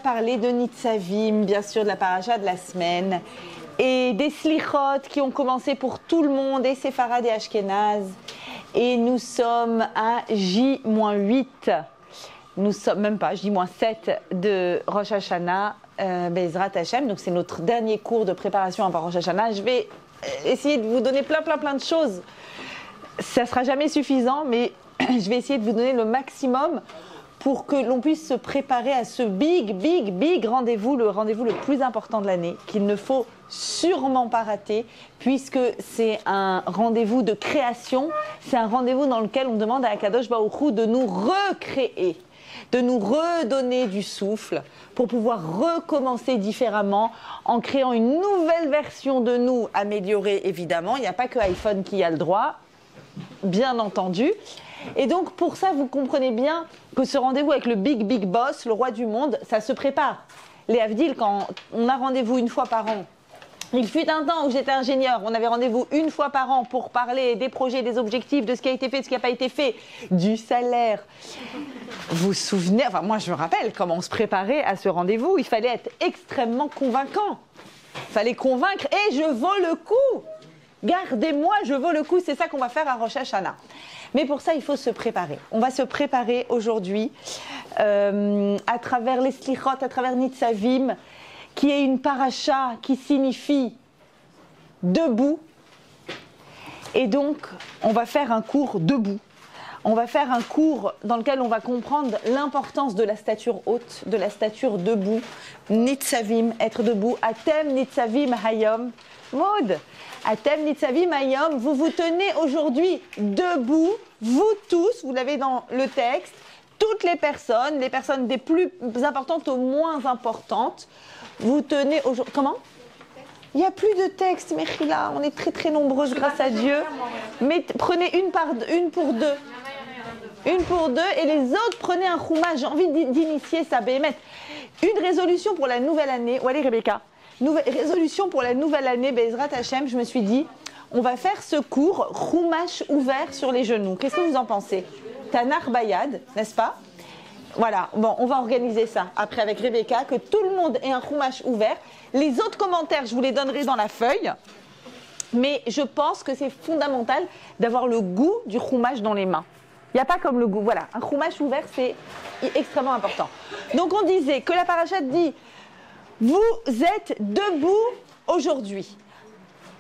parler de Nitzavim, bien sûr de la paracha de la semaine, et des slichot qui ont commencé pour tout le monde, et Séfarad et Ashkenaz. Et nous sommes à J-8, nous sommes même pas, J-7 de Rosh Hashanah, Bezrat Hashem. Donc c'est notre dernier cours de préparation avant Rosh Hashanah. Je vais essayer de vous donner plein de choses. Ça ne sera jamais suffisant, mais je vais essayer de vous donner le maximum pour que l'on puisse se préparer à ce big rendez-vous, le rendez-vous le plus important de l'année, qu'il ne faut sûrement pas rater, puisque c'est un rendez-vous de création, c'est un rendez-vous dans lequel on demande à Akadosh Baruch Hu de nous recréer, de nous redonner du souffle, pour pouvoir recommencer différemment, en créant une nouvelle version de nous, améliorée évidemment. Il n'y a pas que iPhone qui a le droit, bien entendu. Et donc, pour ça, vous comprenez bien que ce rendez-vous avec le big boss, le roi du monde, ça se prépare. Les Havdil, quand on a rendez-vous une fois par an, il fut un temps où j'étais ingénieur, on avait rendez-vous une fois par an pour parler des projets, des objectifs, de ce qui a été fait, de ce qui n'a pas été fait, du salaire. Vous vous souvenez, enfin moi je me rappelle comment on se préparait à ce rendez-vous, il fallait être extrêmement convaincant. Il fallait convaincre, et je vaux le coup. Gardez-moi, je vaux le coup, c'est ça qu'on va faire à Rosh Hashanah. Mais pour ça, il faut se préparer. On va se préparer aujourd'hui à travers les slichot, à travers Nitzavim, qui est une paracha qui signifie debout. Et donc, on va faire un cours debout. On va faire un cours dans lequel on va comprendre l'importance de la stature haute, de la stature debout. Nitzavim, être debout. Atem Nitzavim Hayom. Maud, Atem Nitzavim Hayom, vous vous tenez aujourd'hui debout, vous tous, vous l'avez dans le texte, toutes les personnes des plus importantes aux moins importantes, vous tenez aujourd'hui... Comment ? Il n'y a plus de texte, Mechila, on est très nombreuses grâce à Dieu. Mais prenez une pour deux. Une pour deux, et les autres, prenez un choumage. J'ai envie d'initier ça, Béhémet. Une résolution pour la nouvelle année. Où allez, Rebecca ? Résolution pour la nouvelle année, Bezrat Hashem, je me suis dit, on va faire ce cours Chumash ouvert sur les genoux. Qu'est-ce que vous en pensez ? Tanar Bayad, n'est-ce pas ? Voilà, bon, on va organiser ça après avec Rebecca, que tout le monde ait un Chumash ouvert. Les autres commentaires, je vous les donnerai dans la feuille. Mais je pense que c'est fondamental d'avoir le goût du Chumash dans les mains. Il n'y a pas comme le goût. Voilà, un Chumash ouvert, c'est extrêmement important. Donc on disait que la parachat dit... Vous êtes debout aujourd'hui.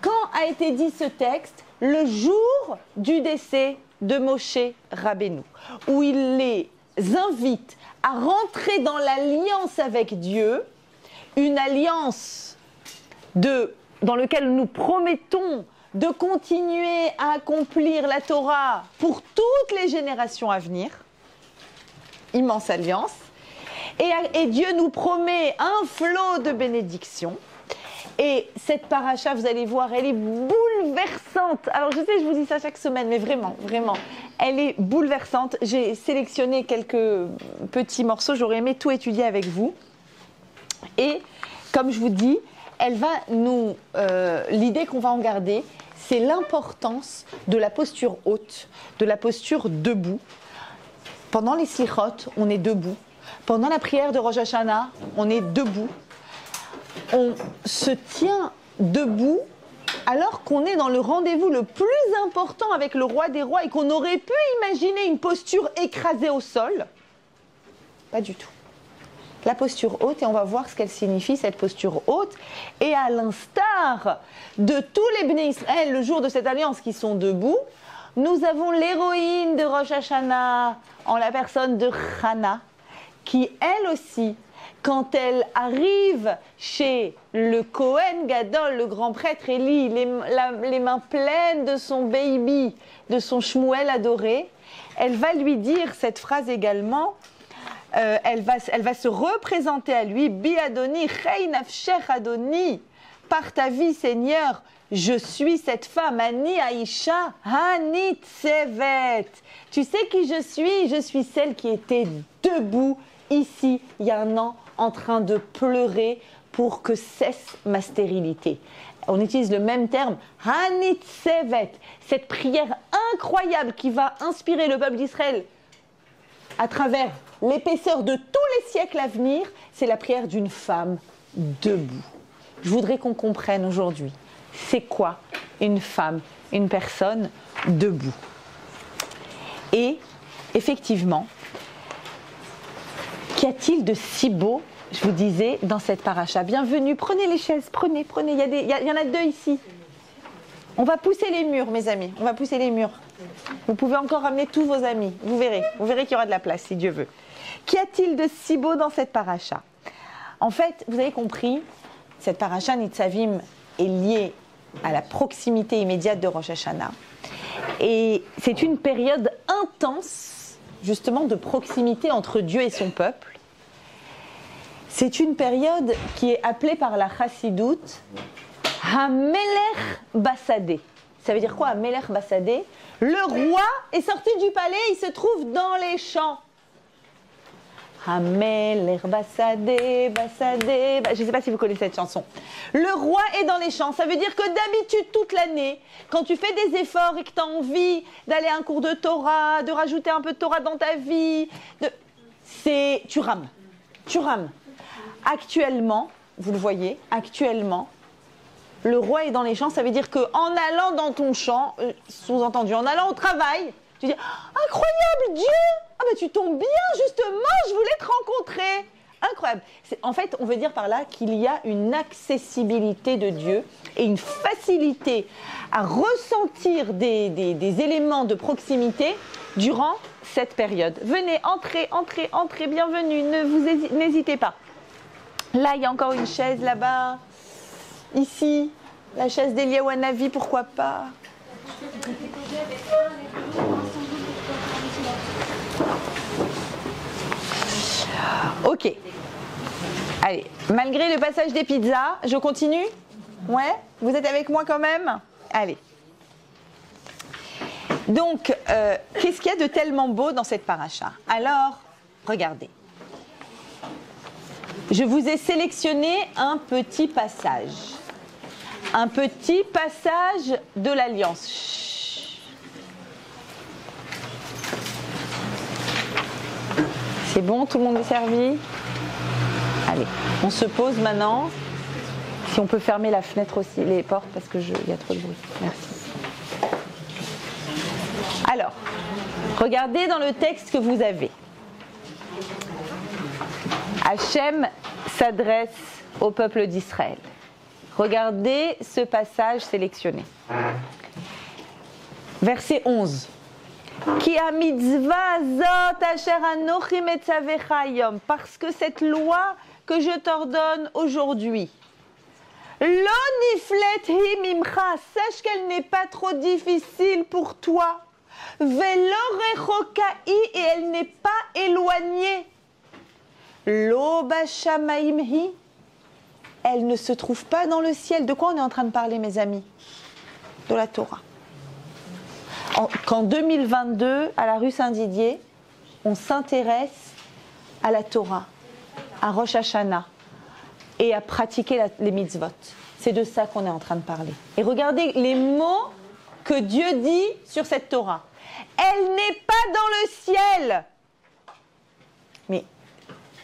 Quand a été dit ce texte ? Le jour du décès de Moshe Rabbeinu, où il les invite à rentrer dans l'alliance avec Dieu, une alliance dans laquelle nous promettons de continuer à accomplir la Torah pour toutes les générations à venir. Immense alliance. Et Dieu nous promet un flot de bénédictions. Et cette paracha, vous allez voir, elle est bouleversante. Alors je sais, je vous dis ça chaque semaine, mais vraiment, elle est bouleversante. J'ai sélectionné quelques petits morceaux, j'aurais aimé tout étudier avec vous. Et comme je vous dis, elle va nous... l'idée qu'on va en garder, c'est l'importance de la posture haute, de la posture debout. Pendant les slichot, on est debout. Pendant la prière de Rosh Hashanah, on est debout. On se tient debout alors qu'on est dans le rendez-vous le plus important avec le roi des rois et qu'on aurait pu imaginer une posture écrasée au sol. Pas du tout. La posture haute, et on va voir ce qu'elle signifie, cette posture haute. Et à l'instar de tous les Bnei Israël, le jour de cette alliance qui sont debout, nous avons l'héroïne de Rosh Hashanah, en la personne de Chana, qui elle aussi, quand elle arrive chez le Kohen Gadol, le grand prêtre Élie, les mains pleines de son baby, de son Shmuel adoré, elle va lui dire cette phrase également, elle va se représenter à lui, Bi Adoni, Chei Nafshech Adoni, par ta vie Seigneur, je suis cette femme, Ani Aisha, Hani Tsevet. Tu sais qui je suis celle qui était debout ici, il y a un an, en train de pleurer pour que cesse ma stérilité. On utilise le même terme, Hani Tsevet, cette prière incroyable qui va inspirer le peuple d'Israël à travers l'épaisseur de tous les siècles à venir, c'est la prière d'une femme debout. Je voudrais qu'on comprenne aujourd'hui, c'est quoi une femme, une personne debout. Et effectivement, qu'y a-t-il de si beau, je vous disais, dans cette paracha? Bienvenue, prenez les chaises, prenez, il y en a 2 ici. On va pousser les murs, mes amis, on va pousser les murs. Vous pouvez encore ramener tous vos amis, vous verrez qu'il y aura de la place si Dieu veut. Qu'y a-t-il de si beau dans cette paracha? En fait, vous avez compris, cette paracha Nitzavim est liée à la proximité immédiate de Rosh Hashanah. Et c'est une période intense, justement, de proximité entre Dieu et son peuple. C'est une période qui est appelée par la Chassidoute Hamelech Bassadeh. Ça veut dire quoi, Hamelech Bassadeh? Le roi est sorti du palais, il se trouve dans les champs. Hamelech Bassadeh, Bassadeh. Je ne sais pas si vous connaissez cette chanson. Le roi est dans les champs. Ça veut dire que d'habitude, toute l'année, quand tu fais des efforts et que tu as envie d'aller à un cours de Torah, de rajouter un peu de Torah dans ta vie, tu rames. Tu rames. Actuellement, vous le voyez, actuellement, le roi est dans les champs. Ça veut dire qu'en allant dans ton champ, sous-entendu, en allant au travail, tu dis « Incroyable, Dieu! Ah ben tu tombes bien, justement, je voulais te rencontrer !» Incroyable. En fait, on veut dire par là qu'il y a une accessibilité de Dieu et une facilité à ressentir des éléments de proximité durant cette période. Venez, entrez, entrez, entrez, bienvenue, n'hésitez pas. Là, il y a encore une chaise là-bas. Ici, la chaise d'Eliaou Hanavi, pourquoi pas? Ok. Allez, malgré le passage des pizzas, je continue? Ouais? Vous êtes avec moi quand même? Allez. Donc, qu'est-ce qu'il y a de tellement beau dans cette paracha? Alors, regardez. Je vous ai sélectionné un petit passage. Un petit passage de l'Alliance. Chut. C'est bon, tout le monde est servi? Allez, on se pose maintenant. Si on peut fermer la fenêtre aussi, les portes, parce que il y a trop de bruit. Merci. Alors, regardez dans le texte que vous avez. Hachem s'adresse au peuple d'Israël. Regardez ce passage sélectionné. Verset 11. Ki ha-mitzvah zot asher anochi metzavecha hayom. Parce que cette loi que je t'ordonne aujourd'hui, lo niflet hi mimcha, sache qu'elle n'est pas trop difficile pour toi. Velo rechokai, et elle n'est pas éloignée. Lo bashamaim hi, elle ne se trouve pas dans le ciel. De quoi on est en train de parler, mes amis? De la Torah. Qu'en 2022, à la rue Saint-Didier, on s'intéresse à la Torah, à Rosh Hashanah et à pratiquer les mitzvot. C'est de ça qu'on est en train de parler. Et regardez les mots que Dieu dit sur cette Torah. Elle n'est pas dans le ciel. Mais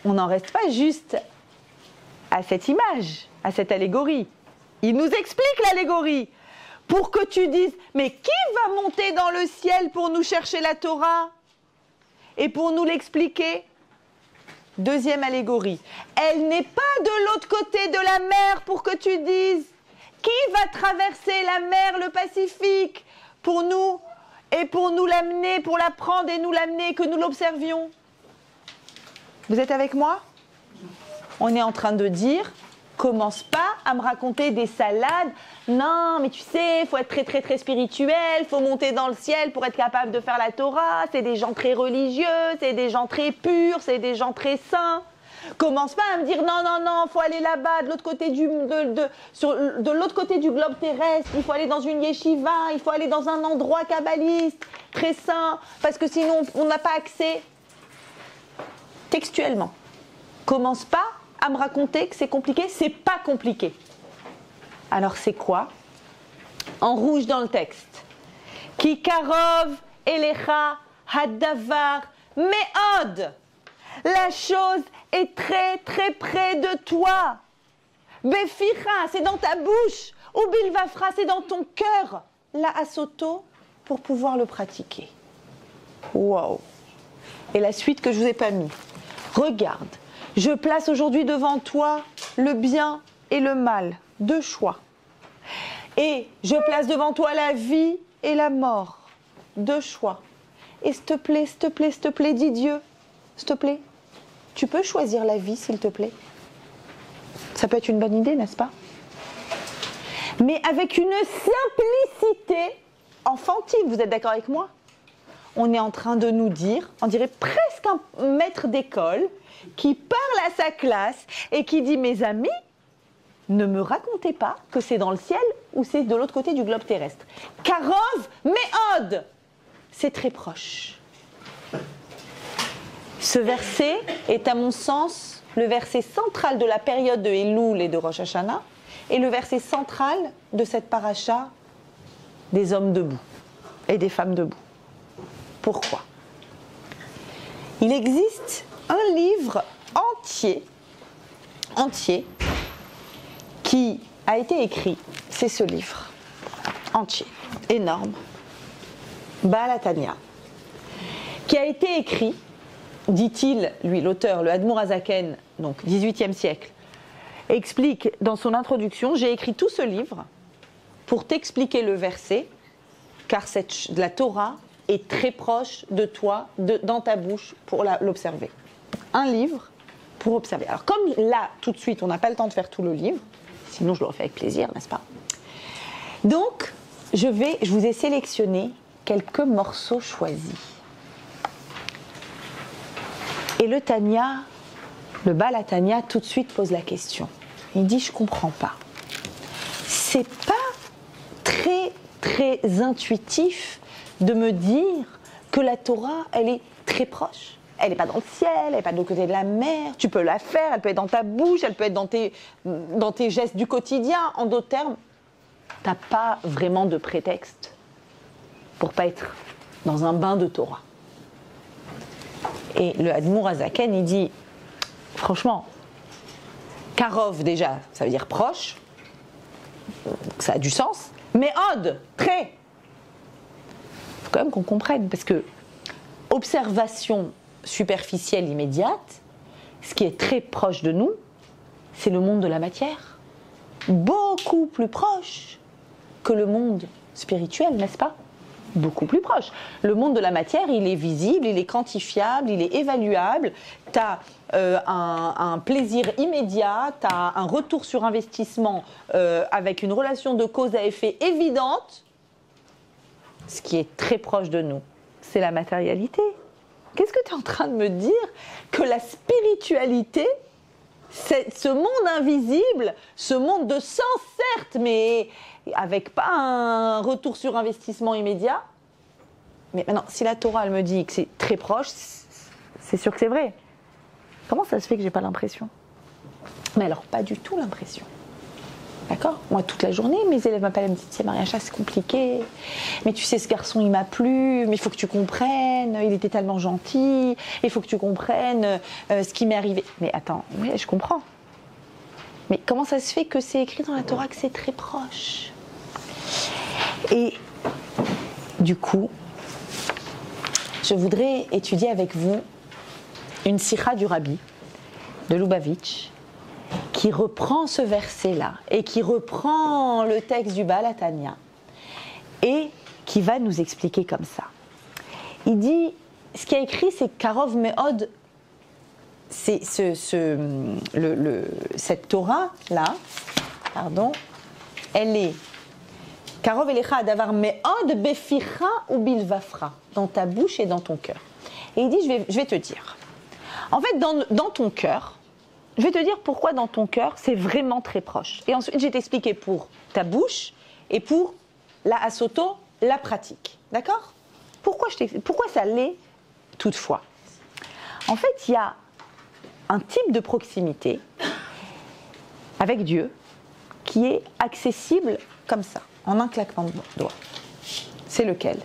on n'en reste pas juste à cette image, à cette allégorie. Il nous explique l'allégorie pour que tu dises, mais qui va monter dans le ciel pour nous chercher la Torah et pour nous l'expliquer? Deuxième allégorie. Elle n'est pas de l'autre côté de la mer pour que tu dises, qui va traverser la mer, le Pacifique, pour nous et pour nous l'amener, pour la prendre et nous l'amener, que nous l'observions? Vous êtes avec moi? On est en train de dire, commence pas à me raconter des salades. Non, mais tu sais, il faut être très très très spirituel, il faut monter dans le ciel pour être capable de faire la Torah. C'est des gens très religieux, c'est des gens très purs, c'est des gens très saints. Commence pas à me dire non, non, non, il faut aller là-bas, de l'autre côté de l'autre côté du globe terrestre, il faut aller dans une yeshiva, il faut aller dans un endroit kabbaliste, très saint, parce que sinon on n'a pas accès. Textuellement. Commence pas à me raconter que c'est compliqué, c'est pas compliqué. Alors c'est quoi? En rouge dans le texte. Ki karov elecha hadavar me'od. La chose est très très près de toi. Beficha, c'est dans ta bouche. Ou bilvafra, c'est dans ton cœur. La asoto, pour pouvoir le pratiquer. Wow. Et la suite que je vous ai pas mis. Regarde, je place aujourd'hui devant toi le bien et le mal. Deux choix. Et je place devant toi la vie et la mort. Deux choix. Et s'il te plaît, s'il te plaît, s'il te plaît, dis Dieu, s'il te plaît, tu peux choisir la vie, s'il te plaît. Ça peut être une bonne idée, n'est-ce pas? Mais avec une simplicité enfantine, vous êtes d'accord avec moi? On est en train de nous dire, on dirait presque un maître d'école qui parle à sa classe et qui dit, mes amis, ne me racontez pas que c'est dans le ciel ou c'est de l'autre côté du globe terrestre. Karov Me'od, c'est très proche. Ce verset est à mon sens le verset central de la période de Elul et de Rosh Hashanah et le verset central de cette paracha des hommes debout et des femmes debout. Pourquoi? Il existe un livre entier qui a été écrit, c'est ce livre, entier, énorme, Baal HaTanya, qui a été écrit, dit-il, lui l'auteur, le Admour HaZaken, donc 18e siècle, explique dans son introduction, j'ai écrit tout ce livre pour t'expliquer le verset, car la Torah est très proche de toi, dans ta bouche, pour l'observer. Un livre pour observer. Alors comme là, tout de suite, on n'a pas le temps de faire tout le livre, sinon je le refais avec plaisir, n'est-ce pas? Donc, je vous ai sélectionné quelques morceaux choisis. Et le Tanya, le Baal HaTanya, tout de suite pose la question. Il dit, je ne comprends pas. C'est pas très, très intuitif de me dire que la Torah, elle est très proche. Elle n'est pas dans le ciel, elle n'est pas de l'autre côté de la mer. Tu peux la faire, elle peut être dans ta bouche, elle peut être dans tes gestes du quotidien. En d'autres termes, tu n'as pas vraiment de prétexte pour ne pas être dans un bain de Torah. Et le Admour HaZaken, il dit, franchement, Karov déjà, ça veut dire proche, ça a du sens, mais Od, très. Il faut quand même qu'on comprenne, parce que observation superficielle immédiate, ce qui est très proche de nous, c'est le monde de la matière. Beaucoup plus proche que le monde spirituel, n'est-ce pas? Beaucoup plus proche. Le monde de la matière, il est visible, il est quantifiable, il est évaluable. Tu as un plaisir immédiat, tu as un retour sur investissement avec une relation de cause à effet évidente. Ce qui est très proche de nous, c'est la matérialité. Qu'est-ce que tu es en train de me dire? Que la spiritualité, c'est ce monde invisible, ce monde de sens certes, mais avec pas un retour sur investissement immédiat. Mais maintenant, si la Torah elle me dit que c'est très proche, c'est sûr que c'est vrai. Comment ça se fait que j'ai pas l'impression? Mais alors, pas du tout l'impression. D'accord? Moi, toute la journée, mes élèves m'appellent, me disent, c'est Maria-Cha, c'est compliqué. Mais tu sais, ce garçon, il m'a plu, mais il faut que tu comprennes, il était tellement gentil, il faut que tu comprennes ce qui m'est arrivé. Mais attends, oui, je comprends. Mais comment ça se fait que c'est écrit dans la Torah que c'est très proche? Et du coup, je voudrais étudier avec vous une sikha du Rabbi, de Lubavitch, qui reprend ce verset-là et qui reprend le texte du Baal HaTanya et qui va nous expliquer comme ça. Il dit, ce qui est écrit, c'est Karov Me'od, c'est cette Torah-là, pardon, elle est Karov Elecha Adavar Me'od Beficha ou Bilvafra, dans ta bouche et dans ton cœur. Et il dit, je vais te dire, en fait, dans ton cœur, je vais te dire pourquoi dans ton cœur, c'est vraiment très proche. Et ensuite, je vais t'expliquer pour ta bouche et pour la asoto, la pratique. D'accord? Pourquoi ça l'est toutefois? En fait, il y a un type de proximité avec Dieu qui est accessible comme ça, en un claquement de doigts. C'est lequel?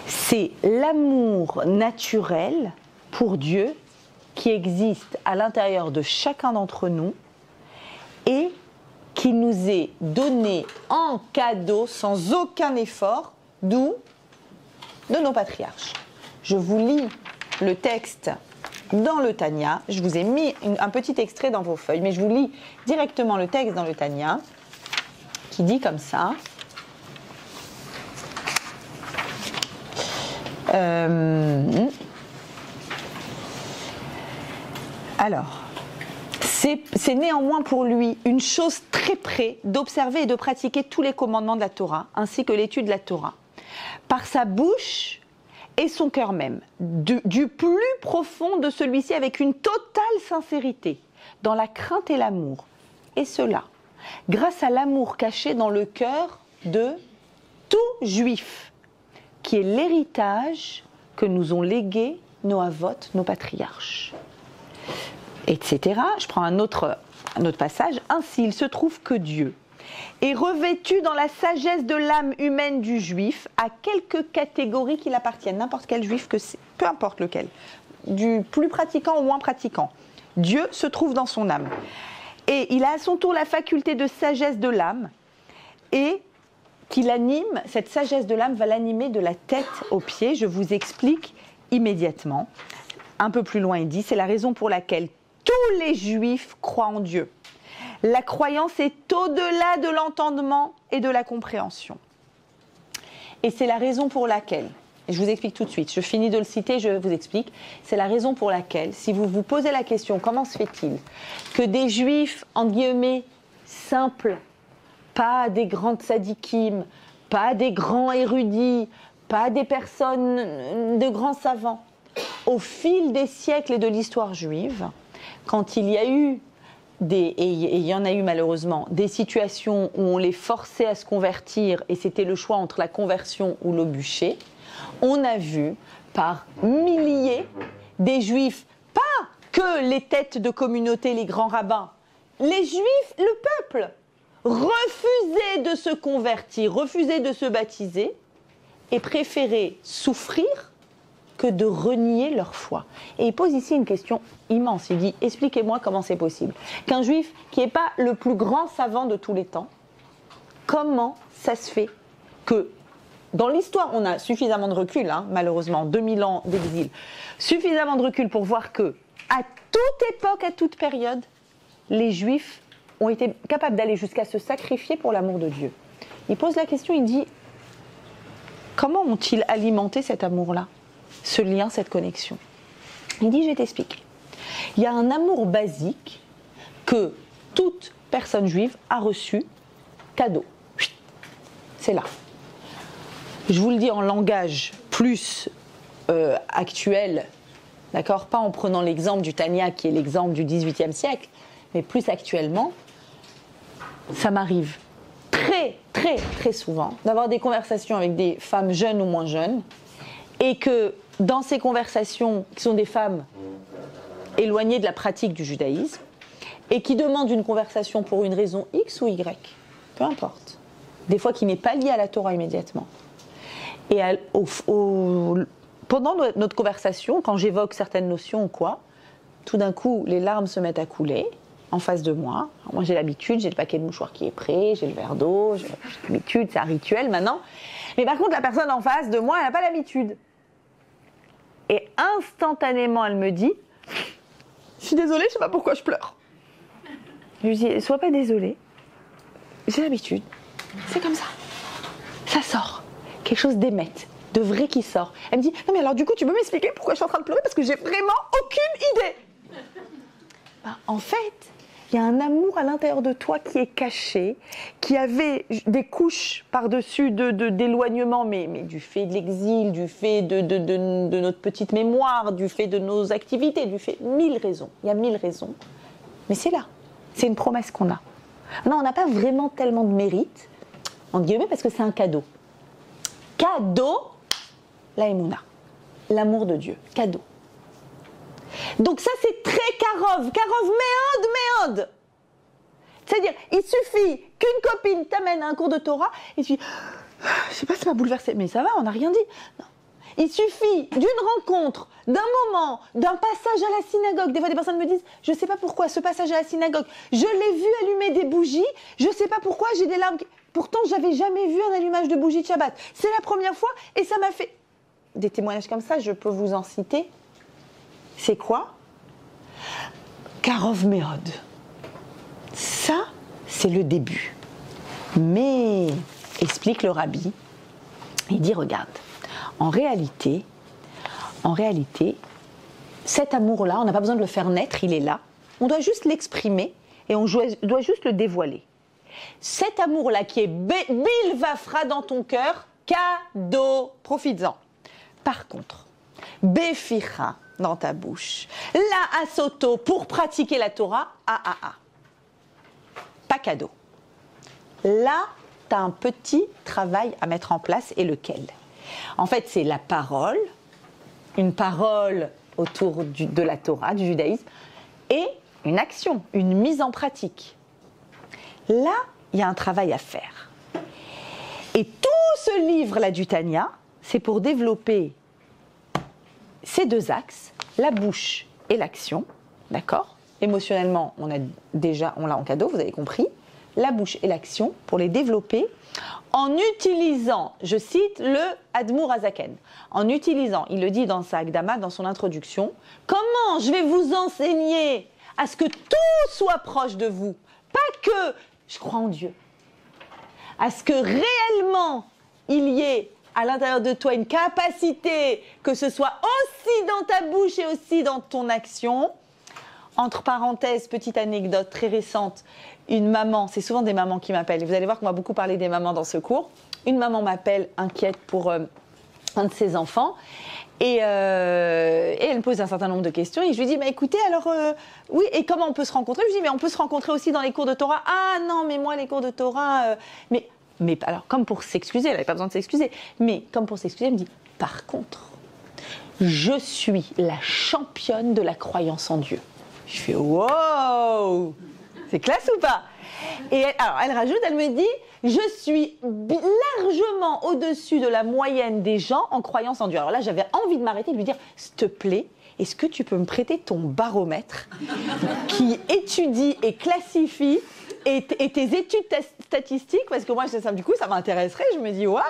C'est l'amour naturel pour Dieu qui existe à l'intérieur de chacun d'entre nous et qui nous est donné en cadeau sans aucun effort, d'où de nos patriarches. Je vous lis le texte dans le Tanya. Je vous ai mis un petit extrait dans vos feuilles, mais je vous lis directement le texte dans le Tanya qui dit comme ça. Alors, c'est néanmoins pour lui une chose très près d'observer et de pratiquer tous les commandements de la Torah, ainsi que l'étude de la Torah, par sa bouche et son cœur même, du plus profond de celui-ci avec une totale sincérité, dans la crainte et l'amour. Et cela, grâce à l'amour caché dans le cœur de tout juif, qui est l'héritage que nous ont légué nos avot, nos patriarches. Etc. Je prends un autre passage. Ainsi, il se trouve que Dieu est revêtu dans la sagesse de l'âme humaine du juif à quelques catégories qui l'appartiennent, n'importe quel juif que c'est, peu importe lequel, du plus pratiquant au moins pratiquant. Dieu se trouve dans son âme. Et il a à son tour la faculté de sagesse de l'âme et qui l'anime, cette sagesse de l'âme va l'animer de la tête aux pieds. Je vous explique immédiatement. Un peu plus loin, il dit, c'est la raison pour laquelle tous les juifs croient en Dieu. La croyance est au-delà de l'entendement et de la compréhension. Et c'est la raison pour laquelle, et je vous explique tout de suite, je finis de le citer, je vous explique, c'est la raison pour laquelle, si vous vous posez la question, comment se fait-il que des juifs, en guillemets, simples, pas des grands tzadikim, pas des grands érudits, pas des personnes de grands savants, au fil des siècles et de l'histoire juive, quand il y a eu et il y en a eu malheureusement, des situations où on les forçait à se convertir et c'était le choix entre la conversion ou le bûcher, on a vu par milliers des juifs, pas que les têtes de communauté, les grands rabbins, les juifs, le peuple, refusaient de se convertir, refusaient de se baptiser et préféraient souffrir que de renier leur foi. Et il pose ici une question immense. Il dit, expliquez-moi comment c'est possible qu'un juif qui n'est pas le plus grand savant de tous les temps, comment ça se fait que, dans l'histoire, on a suffisamment de recul, malheureusement, 2000 ans d'exil, suffisamment de recul pour voir que, à toute époque, à toute période, les juifs ont été capables d'aller jusqu'à se sacrifier pour l'amour de Dieu. Il pose la question, il dit, comment ont-ils alimenté cet amour-là ? Ce lien, cette connexion. Il dit, je vais t'expliquer. Il y a un amour basique que toute personne juive a reçu cadeau. C'est là. Je vous le dis en langage plus actuel, d'accord ? Pas en prenant l'exemple du Tanya qui est l'exemple du XVIIIe siècle, mais plus actuellement, ça m'arrive très, très, très souvent d'avoir des conversations avec des femmes jeunes ou moins jeunes et que dans ces conversations, qui sont des femmes éloignées de la pratique du judaïsme, et qui demandent une conversation pour une raison X ou Y, peu importe, des fois qui n'est pas liée à la Torah immédiatement. Et pendant notre conversation, quand j'évoque certaines notions ou quoi, tout d'un coup, les larmes se mettent à couler en face de moi. Alors moi, j'ai l'habitude, j'ai le paquet de mouchoirs qui est prêt, j'ai le verre d'eau, j'ai l'habitude, c'est un rituel maintenant. Mais par contre, la personne en face de moi, elle n'a pas l'habitude. Et instantanément, elle me dit, je suis désolée, je ne sais pas pourquoi je pleure. Je lui dis, sois pas désolée, j'ai l'habitude, c'est comme ça. Ça sort, quelque chose d'émette, de vrai qui sort. Elle me dit, non mais alors du coup, tu peux m'expliquer pourquoi je suis en train de pleurer parce que j'ai vraiment aucune idée. En fait, il y a un amour à l'intérieur de toi qui est caché, qui avait des couches par-dessus d'éloignement, mais du fait de l'exil, du fait de notre petite mémoire, du fait de nos activités, du fait 1000 raisons. Il y a 1000 raisons. Mais c'est là. C'est une promesse qu'on a. Non, on n'a pas vraiment tellement de mérite, entre guillemets, parce que c'est un cadeau. Cadeau, la Emouna. L'amour de Dieu. Cadeau. Donc ça, c'est très karov. Karov, méode. C'est-à-dire, il suffit qu'une copine t'amène à un cours de Torah et tu dis, je sais pas, ça m'a bouleversé. Mais ça va, on n'a rien dit. Non, Il suffit d'une rencontre, d'un moment, d'un passage à la synagogue. Des fois, des personnes me disent, je ne sais pas pourquoi, ce passage à la synagogue, je l'ai vu allumer des bougies, je ne sais pas pourquoi, j'ai des larmes. Pourtant, je n'avais jamais vu un allumage de bougies de Shabbat. C'est la première fois et ça m'a fait... Des témoignages comme ça, je peux vous en citer. C'est quoi? Karov Meod. Ça, c'est le début. Mais, explique le rabbi, il dit, regarde, en réalité, cet amour-là, on n'a pas besoin de le faire naître, il est là. On doit juste l'exprimer et on doit juste le dévoiler. Cet amour-là qui est bilvafra dans ton cœur, cadeau, profites-en. Par contre, beficha dans ta bouche, la asoto pour pratiquer la Torah, pas cadeau. Là, tu as un petit travail à mettre en place et lequel? En fait, c'est la parole, une parole autour de la Torah, du judaïsme, et une action, une mise en pratique. Là, il y a un travail à faire. Et tout ce livre-là du Tanya, c'est pour développer ces deux axes, la bouche et l'action, d'accord? Émotionnellement, on l'a en cadeau, vous avez compris. La bouche et l'action, pour les développer, en utilisant, je cite le Admour Azaken, en utilisant, il le dit dans sa Akdama, dans son introduction, comment je vais vous enseigner à ce que tout soit proche de vous, pas que je crois en Dieu, à ce que réellement il y ait à l'intérieur de toi une capacité, que ce soit aussi dans ta bouche et aussi dans ton action. Entre parenthèses, petite anecdote très récente, une maman, c'est souvent des mamans qui m'appellent, et vous allez voir qu'on va beaucoup parler des mamans dans ce cours. Une maman m'appelle, inquiète pour un de ses enfants, et elle me pose un certain nombre de questions, et je lui dis, mais écoutez, alors, oui, et comment on peut se rencontrer? Je lui dis, mais on peut se rencontrer aussi dans les cours de Torah. Ah non, mais moi, les cours de Torah, mais alors, comme pour s'excuser, elle n'avait pas besoin de s'excuser, mais comme pour s'excuser, elle me dit, par contre, je suis la championne de la croyance en Dieu. Je fais, wow, c'est classe ou pas? Et alors, elle rajoute, elle me dit, je suis largement au-dessus de la moyenne des gens en croyance en Dieu. Alors là, j'avais envie de m'arrêter et de lui dire, s'il te plaît, est-ce que tu peux me prêter ton baromètre qui étudie et classifie et tes études statistiques, parce que moi, du coup, ça m'intéresserait. Je me dis, waouh.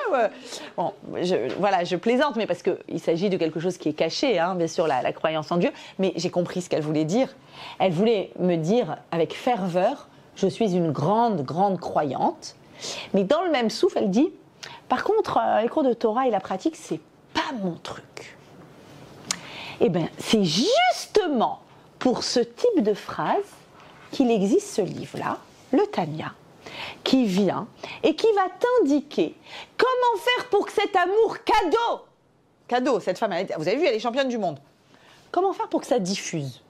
Bon, je plaisante, mais parce qu'il s'agit de quelque chose qui est caché, hein, bien sûr, la croyance en Dieu. Mais j'ai compris ce qu'elle voulait dire. Elle voulait me dire avec ferveur, je suis une grande, grande croyante. Mais dans le même souffle, elle dit, par contre, les cours de Torah et la pratique, c'est pas mon truc. Eh bien, c'est justement pour ce type de phrase qu'il existe ce livre-là, le Tanya, qui vient et qui va t'indiquer comment faire pour que cet amour cadeau, cette femme, vous avez vu, elle est championne du monde, comment faire pour que ça diffuse?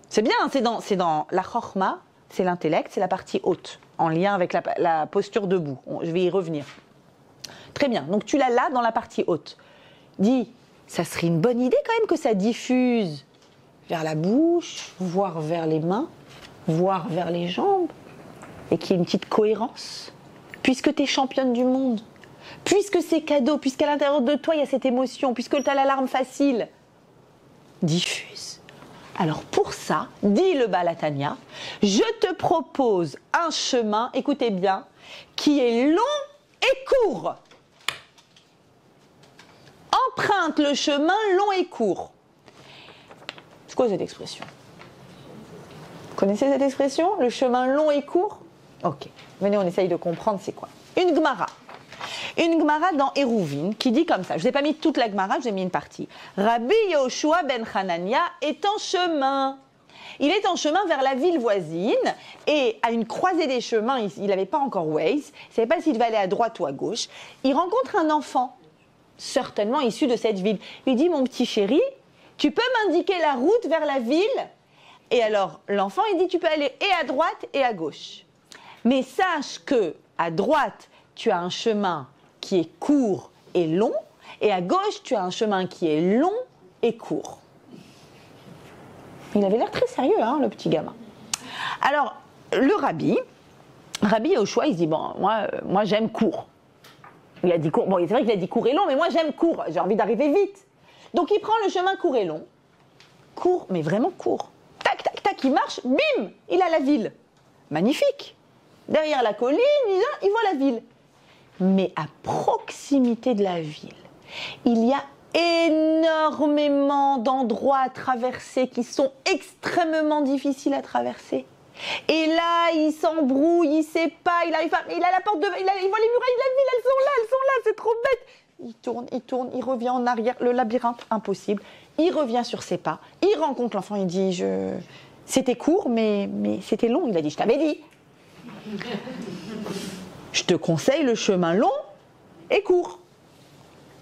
C'est bien, c'est dans la chorma, c'est l'intellect, c'est la partie haute, en lien avec la posture debout. Je vais y revenir. Très bien, donc tu l'as là dans la partie haute. Dis, ça serait une bonne idée quand même que ça diffuse vers la bouche, voire vers les mains, voire vers les jambes, et qu'il y ait une petite cohérence, puisque tu es championne du monde, puisque c'est cadeau, puisqu'à l'intérieur de toi il y a cette émotion, puisque tu as l'alarme facile, diffuse. Alors pour ça, dit le Baal HaTanya, je te propose un chemin, écoutez bien, qui est long et court. Emprunte le chemin long et court. C'est quoi cette expression? Vous connaissez cette expression? Le chemin long et court? Ok, venez, on essaye de comprendre c'est quoi. Une Gemara. Une Gemara dans Eruvin qui dit comme ça. Je vous ai pas mis toute la Gemara, je vous ai mis une partie. Rabbi Yehoshua ben Hanania est en chemin. Il est en chemin vers la ville voisine et à une croisée des chemins, il n'avait pas encore Waze, il ne savait pas s'il devait aller à droite ou à gauche. Il rencontre un enfant, certainement issu de cette ville. Il dit, mon petit chéri, tu peux m'indiquer la route vers la ville? Et alors l'enfant, il dit, tu peux aller et à droite et à gauche. Mais sache que à droite, tu as un chemin qui est court et long, et à gauche, tu as un chemin qui est long et court. Il avait l'air très sérieux, hein, le petit gamin. Alors, le Rabbi Yehoshua, il se dit, bon, moi j'aime court. Il a dit court. Bon, c'est vrai qu'il a dit court et long, mais moi j'aime court. J'ai envie d'arriver vite. Donc il prend le chemin court et long. Court, mais vraiment court. Tac, tac, tac, il marche, bim, il a la ville. Magnifique. Derrière la colline, il voit la ville. Mais à proximité de la ville, il y a énormément d'endroits à traverser qui sont extrêmement difficiles à traverser. Et là, il s'embrouille, il sait pas, il arrive pas, il a la porte devant, il voit les murailles de la ville, elles sont là, c'est trop bête. Il revient en arrière, le labyrinthe, impossible. Il revient sur ses pas, il rencontre l'enfant, il dit, c'était court, mais c'était long. Il a dit, je t'avais dit. Je te conseille le chemin long et court.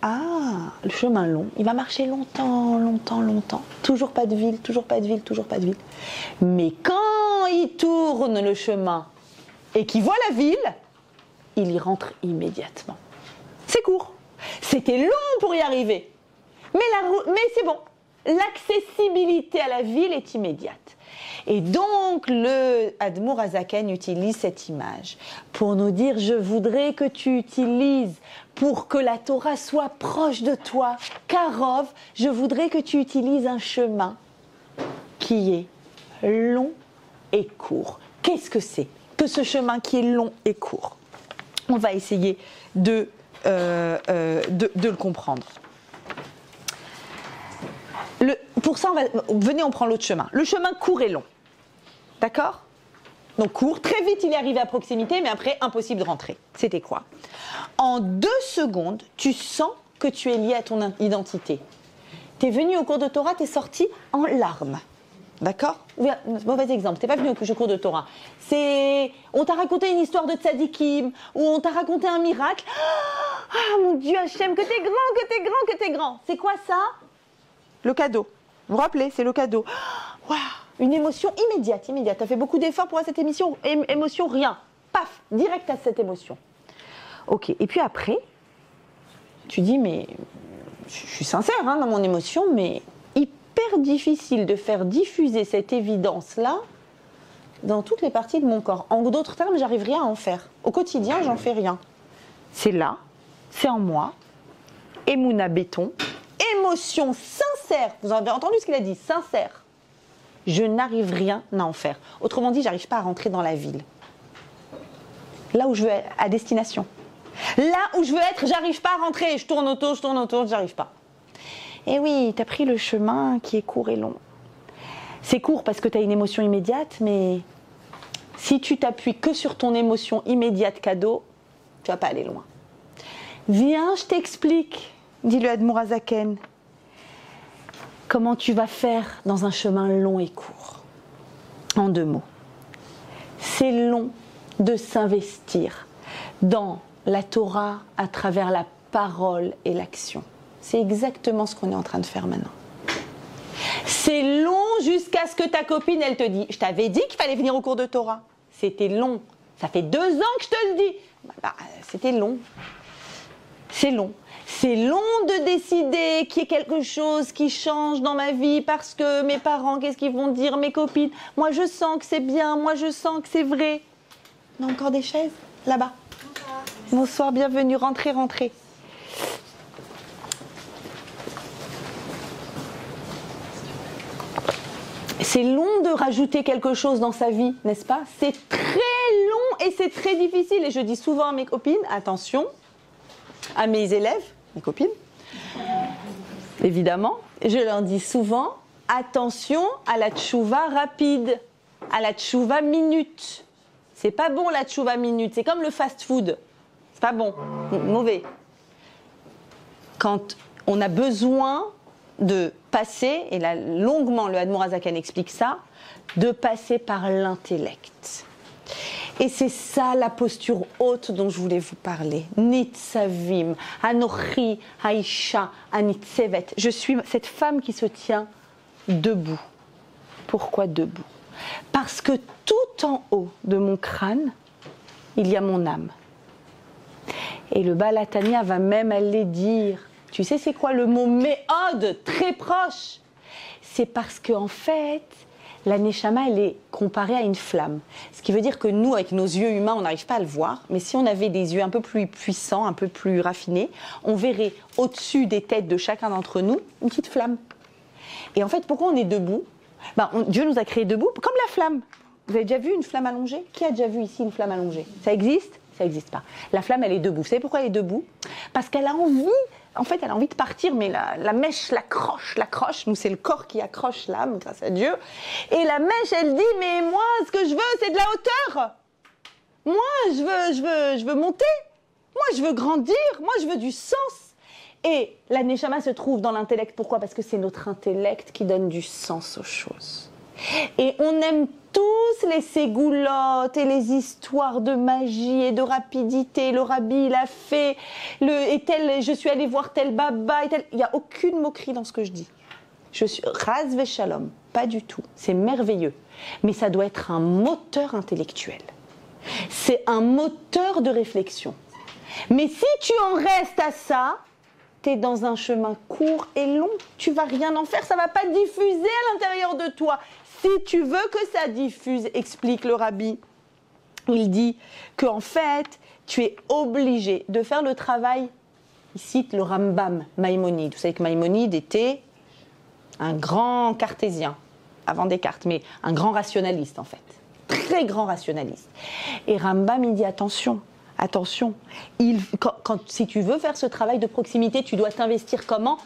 Ah, le chemin long, il va marcher longtemps. Toujours pas de ville. Mais quand il tourne le chemin et qu'il voit la ville, il y rentre immédiatement. C'est court. C'était long pour y arriver. Mais c'est bon. L'accessibilité à la ville est immédiate. Et donc, le Admour Hazaken utilise cette image pour nous dire, je voudrais que tu utilises, pour que la Torah soit proche de toi, Karov, je voudrais que tu utilises un chemin qui est long et court. Qu'est-ce que c'est que ce chemin qui est long et court? On va essayer de le comprendre. Pour ça, venez, on prend l'autre chemin. Le chemin court et long. D'accord? Donc court, très vite il est arrivé à proximité, mais après impossible de rentrer. C'était quoi? En 2 secondes, tu sens que tu es lié à ton identité. Tu es venu au cours de Torah, tu es sorti en larmes. D'accord? Mauvais exemple, tu n'es pas venu au cours de Torah. On t'a raconté une histoire de tzadikim, ou on t'a raconté un miracle. Ah mon Dieu Hachem, que t'es grand. C'est quoi ça? Le cadeau. Vous vous rappelez, c'est le cadeau. Waouh, une émotion immédiate. Tu as fait beaucoup d'efforts pour cette émotion, rien. Paf, direct à cette émotion. Ok, et puis après, tu dis, mais je suis sincère dans mon émotion, mais hyper difficile de faire diffuser cette évidence-là dans toutes les parties de mon corps. En d'autres termes, j'arrive rien à en faire. Au quotidien, j'en fais rien. C'est là, c'est en moi, Emouna béton, émotion sincère, vous avez entendu ce qu'il a dit, sincère. Je n'arrive rien à en faire. Autrement dit, j'arrive pas à rentrer dans la ville. Là où je veux être, à destination. Là où je veux être, j'arrive pas à rentrer. Je tourne autour, j'arrive pas. Et oui, tu as pris le chemin qui est court et long. C'est court parce que tu as une émotion immédiate, mais si tu t'appuies que sur ton émotion immédiate cadeau, tu vas pas aller loin. Viens, je t'explique, dit le Admour Hazaken. Comment tu vas faire dans un chemin long et court? En 2 mots. C'est long de s'investir dans la Torah à travers la parole et l'action. C'est exactement ce qu'on est en train de faire maintenant. C'est long jusqu'à ce que ta copine, elle te dit « Je t'avais dit qu'il fallait venir au cours de Torah. » C'était long. Ça fait 2 ans que je te le dis. C'était long. C'est long. C'est long de décider qu'il y ait quelque chose qui change dans ma vie parce que mes parents, qu'est-ce qu'ils vont dire, mes copines. Moi, je sens que c'est bien, moi, je sens que c'est vrai. On a encore des chaises là-bas. Bonsoir, bienvenue, rentrez. C'est long de rajouter quelque chose dans sa vie, n'est-ce pas? C'est très long et c'est très difficile. Et je dis souvent à mes copines, attention, à mes élèves, mes copines, évidemment, je leur dis souvent, attention à la tchouva rapide, à la tchouva minute. C'est pas bon la tchouva minute, c'est comme le fast-food. C'est pas bon, mauvais. Quand on a besoin de passer, et là longuement le Admour Hazaken explique ça, de passer par l'intellect. Et c'est ça la posture haute dont je voulais vous parler. Nitzavim, Anochi, Haïcha, Anitzevet. Je suis cette femme qui se tient debout. Pourquoi debout? Parce que tout en haut de mon crâne, il y a mon âme. Et le Baal HaTanya va même aller dire, tu sais c'est quoi le mot méhod, très proche? C'est parce qu'en fait, la neshama, elle est comparée à une flamme. Ce qui veut dire que nous, avec nos yeux humains, on n'arrive pas à le voir. Mais si on avait des yeux un peu plus puissants, un peu plus raffinés, on verrait au-dessus des têtes de chacun d'entre nous une petite flamme. Et en fait, pourquoi on est debout? Dieu nous a créés debout, comme la flamme. Vous avez déjà vu une flamme allongée? Qui a déjà vu ici une flamme allongée? Ça existe? Ça n'existe pas. La flamme, elle est debout. Vous savez pourquoi elle est debout? Parce qu'elle a envie, en fait, elle a envie de partir, mais la mèche l'accroche. Nous, c'est le corps qui accroche l'âme, grâce à Dieu. Et la mèche, elle dit, mais moi, ce que je veux, c'est de la hauteur. Moi, je veux monter. Moi, je veux grandir. Moi, je veux du sens. Et la neshama se trouve dans l'intellect. Pourquoi? Parce que c'est notre intellect qui donne du sens aux choses. Et on aime tous les ségoulottes et les histoires de magie et de rapidité. Le rabbi, il a fait, je suis allée voir tel baba. Il n'y a aucune moquerie dans ce que je dis. Je suis ras veshalom, pas du tout. C'est merveilleux. Mais ça doit être un moteur intellectuel. C'est un moteur de réflexion. Mais si tu en restes à ça, tu es dans un chemin court et long. Tu vas rien en faire, ça ne va pas diffuser à l'intérieur de toi. Si tu veux que ça diffuse, explique le rabbi, il dit qu'en fait, tu es obligé de faire le travail. Il cite le Rambam Maïmonide. Vous savez que Maïmonide était un grand cartésien, avant Descartes, mais un grand rationaliste en fait. Très grand rationaliste. Et Rambam, il dit attention, si tu veux faire ce travail de proximité, tu dois t'investir comment?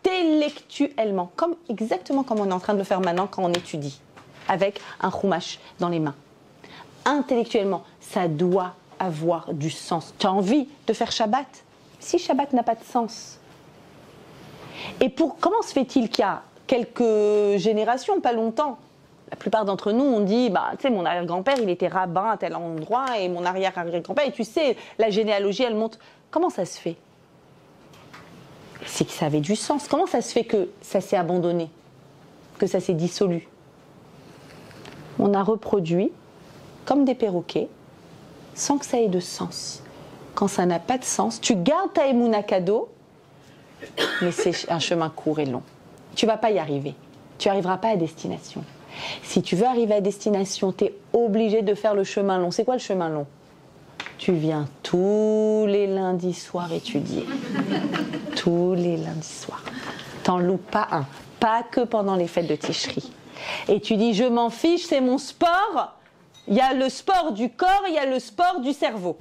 Intellectuellement, exactement comme on est en train de le faire maintenant quand on étudie, avec un chumash dans les mains. Intellectuellement, ça doit avoir du sens. Tu as envie de faire Shabbat? Si Shabbat n'a pas de sens. Et comment se fait-il qu'il y a quelques générations, pas longtemps, la plupart d'entre nous, on dit, tu sais, mon arrière-grand-père, il était rabbin à tel endroit, et mon arrière-arrière-grand-père, et tu sais, la généalogie, elle monte. Comment ça se fait? C'est que ça avait du sens. Comment ça se fait que ça s'est abandonné? Que ça s'est dissolu? On a reproduit, comme des perroquets, sans que ça ait de sens. Quand ça n'a pas de sens, tu gardes ta émouna cadeau, mais c'est un chemin court et long. Tu ne vas pas y arriver. Tu n'arriveras pas à destination. Si tu veux arriver à destination, tu es obligé de faire le chemin long. C'est quoi le chemin long? Tu viens tous les lundis soirs étudier. Tous les lundis soirs. T'en loupes pas un. Pas que pendant les fêtes de Tishri. Et tu dis, je m'en fiche, c'est mon sport. Il y a le sport du corps, il y a le sport du cerveau.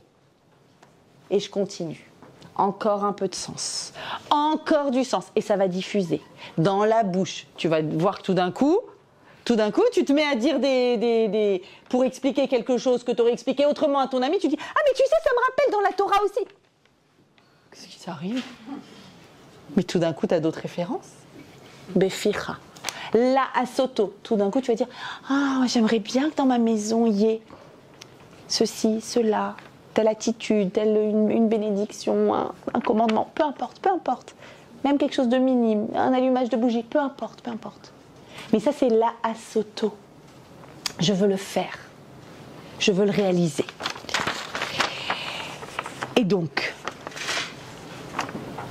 Et je continue. Encore un peu de sens. Encore du sens. Et ça va diffuser. Dans la bouche. Tu vas voir que tout d'un coup, tu te mets à dire pour expliquer quelque chose que tu aurais expliqué autrement à ton ami, tu dis « Ah, mais tu sais, ça me rappelle dans la Torah aussi !» Qu'est-ce qui t'arrive? Mais tout d'un coup, tu as d'autres références. Beficha. La asoto. Tout d'un coup, tu vas dire « Ah, j'aimerais bien que dans ma maison, il y ait ceci, cela, telle attitude, telle une bénédiction, un commandement. » Peu importe. Même quelque chose de minime, un allumage de bougie, peu importe. Mais ça, c'est la asoto. Je veux le faire. Je veux le réaliser. Et donc,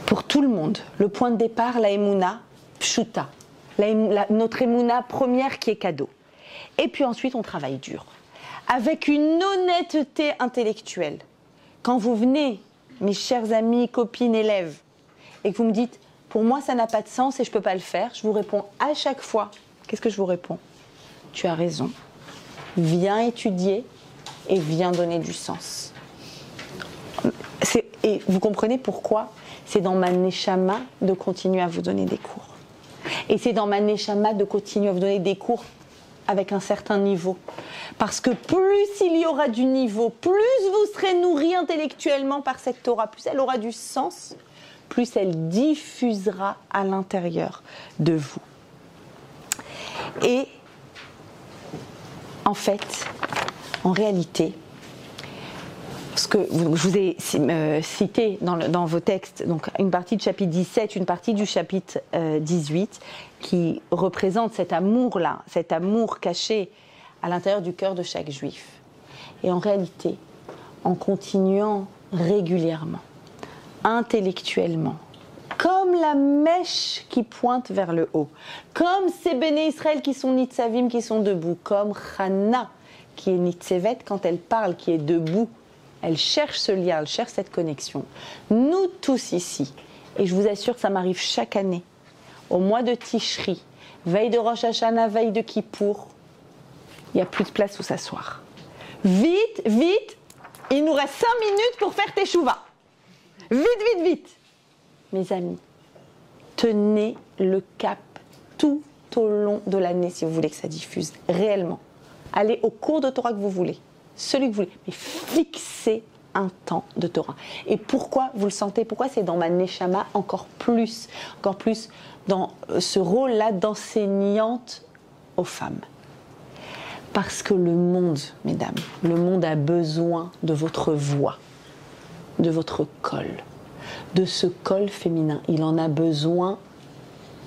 pour tout le monde, le point de départ, la émouna pshuta. Notre émouna première qui est cadeau. Et puis ensuite, on travaille dur. Avec une honnêteté intellectuelle. Quand vous venez, mes chers amis, copines, élèves, et que vous me dites, pour moi, ça n'a pas de sens et je ne peux pas le faire, je vous réponds à chaque fois. Qu'est-ce que je vous réponds? Tu as raison. Viens étudier et viens donner du sens. Et vous comprenez pourquoi? C'est dans ma neshama de continuer à vous donner des cours. Et c'est dans ma neshama de continuer à vous donner des cours avec un certain niveau. Parce que plus il y aura du niveau, plus vous serez nourris intellectuellement par cette Torah, plus elle aura du sens, plus elle diffusera à l'intérieur de vous. Et en fait, en réalité, ce que je vous ai cité dans vos textes, donc une partie du chapitre 17, une partie du chapitre 18, qui représente cet amour-là, cet amour caché à l'intérieur du cœur de chaque juif. Et en réalité, en continuant régulièrement, intellectuellement, comme la mèche qui pointe vers le haut, comme ces béné Israël qui sont nitzavim, qui sont debout, comme Chana qui est nitzevet quand elle parle, qui est debout. Elle cherche ce lien, elle cherche cette connexion. Nous tous ici, et je vous assure que ça m'arrive chaque année, au mois de Tishri, veille de Rosh Hashanah, veille de Kippour, il n'y a plus de place où s'asseoir. Vite, vite, il nous reste 5 minutes pour faire Teshuvah. Vite, vite, vite. Mes amis, tenez le cap tout au long de l'année si vous voulez que ça diffuse réellement. Allez au cours de Torah que vous voulez, celui que vous voulez, mais fixez un temps de Torah. Et pourquoi vous le sentez? Pourquoi c'est dans ma neshama encore plus dans ce rôle-là d'enseignante aux femmes? Parce que le monde, mesdames, le monde a besoin de votre voix, de votre col, de ce col féminin. Il en a besoin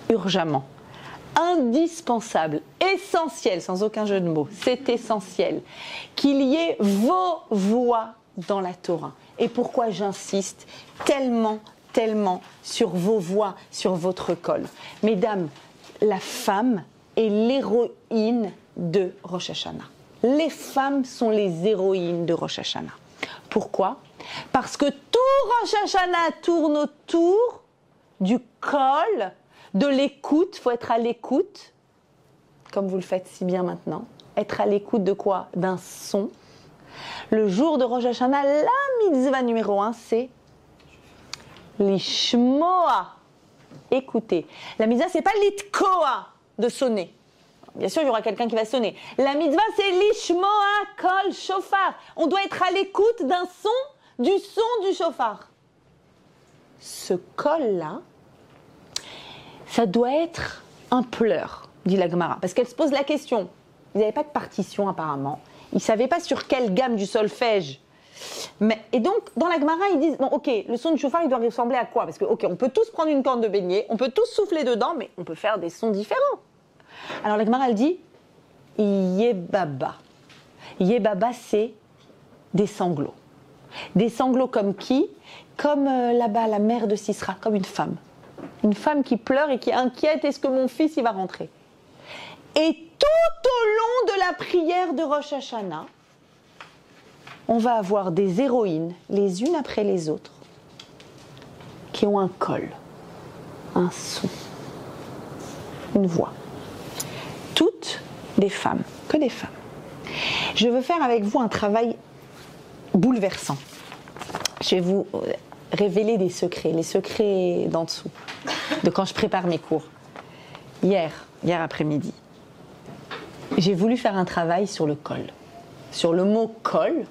urgemment, indispensable, essentiel, sans aucun jeu de mots. C'est essentiel qu'il y ait vos voix dans la Torah. Et pourquoi j'insiste tellement sur vos voix, sur votre col? Mesdames, la femme est l'héroïne de Rosh Hashanah. Les femmes sont les héroïnes de Rosh Hashanah. Pourquoi? Parce que tout Rosh Hashanah tourne autour du col, de l'écoute. Il faut être à l'écoute, comme vous le faites si bien maintenant. Être à l'écoute de quoi? D'un son. Le jour de Rosh Hashanah, la mitzvah numéro 1, c'est l'ishmoa. Écoutez. La mitzvah, c'est pas l'itkoa, de sonner. Bien sûr, il y aura quelqu'un qui va sonner. La mitzvah, c'est l'ishmoa kol shofar. On doit être à l'écoute d'un son du shofar. Ce col-là, ça doit être un pleur, dit la Gemara. Parce qu'elle se pose la question. Ils n'avaient pas de partition apparemment. Ils ne savaient pas sur quelle gamme du solfège. Et donc, dans la Gemara, ils disent, bon, ok, le son du shofar, il doit ressembler à quoi? Parce que, ok, on peut tous prendre une corne de beignet, on peut tous souffler dedans, mais on peut faire des sons différents. Alors la Gemara, elle dit, Yebaba. Yebaba, c'est des sanglots. Des sanglots comme qui? Comme là-bas, la mère de Sisra, comme une femme. Une femme qui pleure et qui est inquiète, est-ce que mon fils, il va rentrer? Et tout au long de la prière de Rosh Hashanah, on va avoir des héroïnes, les unes après les autres, qui ont un col, un son, une voix. Toutes des femmes, que des femmes. Je veux faire avec vous un travail bouleversant. Je vais vous révéler des secrets, les secrets d'en dessous, de quand je prépare mes cours. Hier après-midi, j'ai voulu faire un travail sur le col, sur le mot col,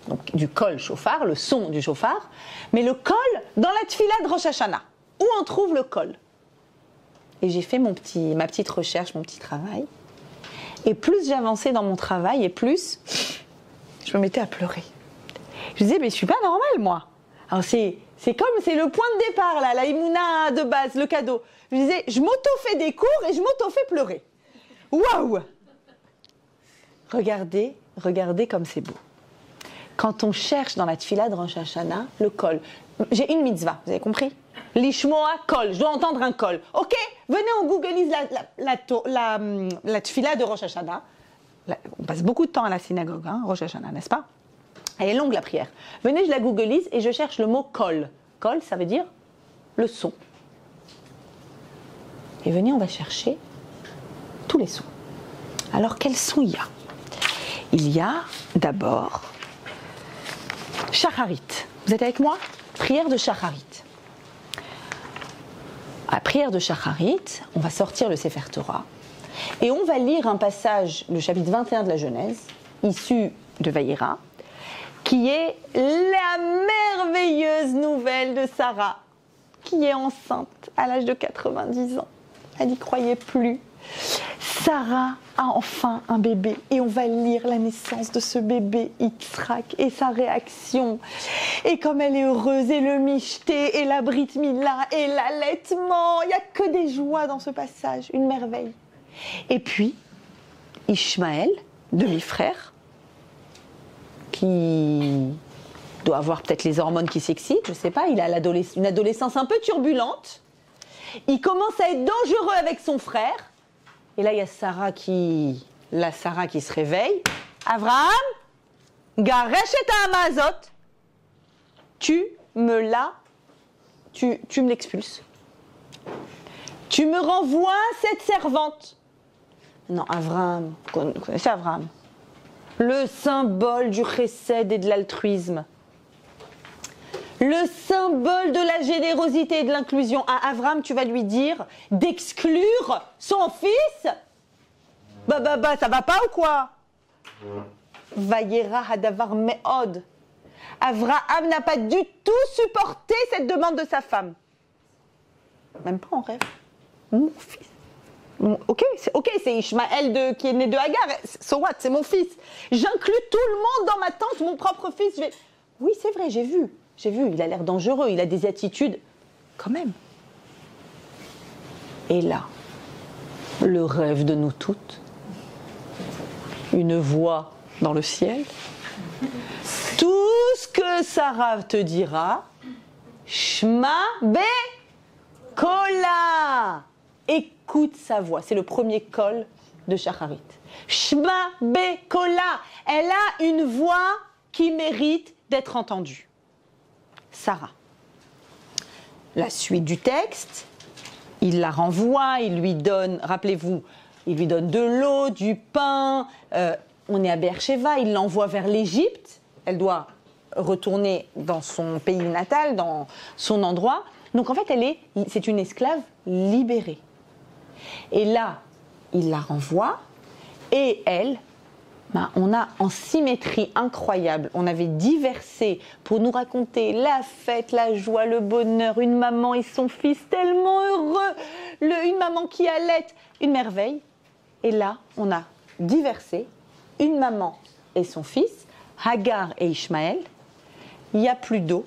donc du col shofar, le son du shofar, mais le col dans la tfila de Rosh Hashanah. Où on trouve le col? Et j'ai fait ma petite recherche, mon petit travail. Et plus j'avançais dans mon travail, et plus je me mettais à pleurer. Je disais, mais je suis pas normale, moi. Alors c'est le point de départ, là, la Imouna de base, le cadeau. Je disais, je m'auto-fais des cours et je m'auto-fais pleurer. Waouh! Regardez comme c'est beau. Quand on cherche dans la tfila de Rosh Hashanah, le col. J'ai une mitzvah, vous avez compris? L'ishmoa kol, je dois entendre un kol. Ok, venez, on googlise la tfila de Rosh Hashanah. On passe beaucoup de temps à la synagogue, hein, Rosh Hashanah, n'est-ce pas? Elle est longue la prière. Venez, je la googlise et je cherche le mot kol. Kol, ça veut dire le son. Et venez, on va chercher tous les sons. Alors, quels sons il y a? Il y a d'abord Shacharit. Vous êtes avec moi? Prière de Shacharit. À prière de Shacharit, on va sortir le Sefer Torah et on va lire un passage, le chapitre 21 de la Genèse, issu de Vaïra, qui est la merveilleuse nouvelle de Sarah, qui est enceinte à l'âge de 90 ans. Elle n'y croyait plus. Sarah a enfin un bébé et on va lire la naissance de ce bébé Yitzhak et sa réaction et comme elle est heureuse et le michté et la brit mila et l'allaitement, il n'y a que des joies dans ce passage, une merveille. Et puis Ishmaël, demi-frère, qui doit avoir peut-être les hormones qui s'excitent, je ne sais pas, il a une adolescence un peu turbulente Il commence à être dangereux avec son frère. Et là, il y a Sarah qui se réveille. Abraham, garesh et Amazot, tu me l'expulses. Tu me renvoies cette servante. Non, Abraham, vous connaissez Abraham, le symbole du chesed et de l'altruisme. Le symbole de la générosité et de l'inclusion. À Abraham, tu vas lui dire d'exclure son fils. Ça va pas ou quoi? Vayera hadavar me'od. Abraham n'a pas du tout supporté cette demande de sa femme. Même pas en rêve. Mon fils. Ok, c'est Ishmaël qui est né de Hagar. So what, c'est mon fils. J'inclus tout le monde dans ma tente, mon propre fils. Oui, c'est vrai, j'ai vu, il a l'air dangereux, il a des attitudes, quand même. Et là, le rêve de nous toutes, une voix dans le ciel, tout ce que Sarah te dira, Shma be kola. Écoute sa voix, c'est le premier col de Shacharit. Shma be kola, elle a une voix qui mérite d'être entendue. Sarah. La suite du texte, il la renvoie, il lui donne, rappelez-vous, il lui donne de l'eau, du pain, on est à Beersheba, il l'envoie vers l'Égypte, elle doit retourner dans son pays natal, dans son endroit. Donc en fait, c'est une esclave libérée. Et là, il la renvoie, et elle, on a en symétrie incroyable, on avait 10 versets pour nous raconter la fête, la joie, le bonheur, une maman et son fils tellement heureux, une maman qui allait, une merveille. Et là, on a 10 versets, une maman et son fils, Hagar et Ishmaël, il n'y a plus d'eau,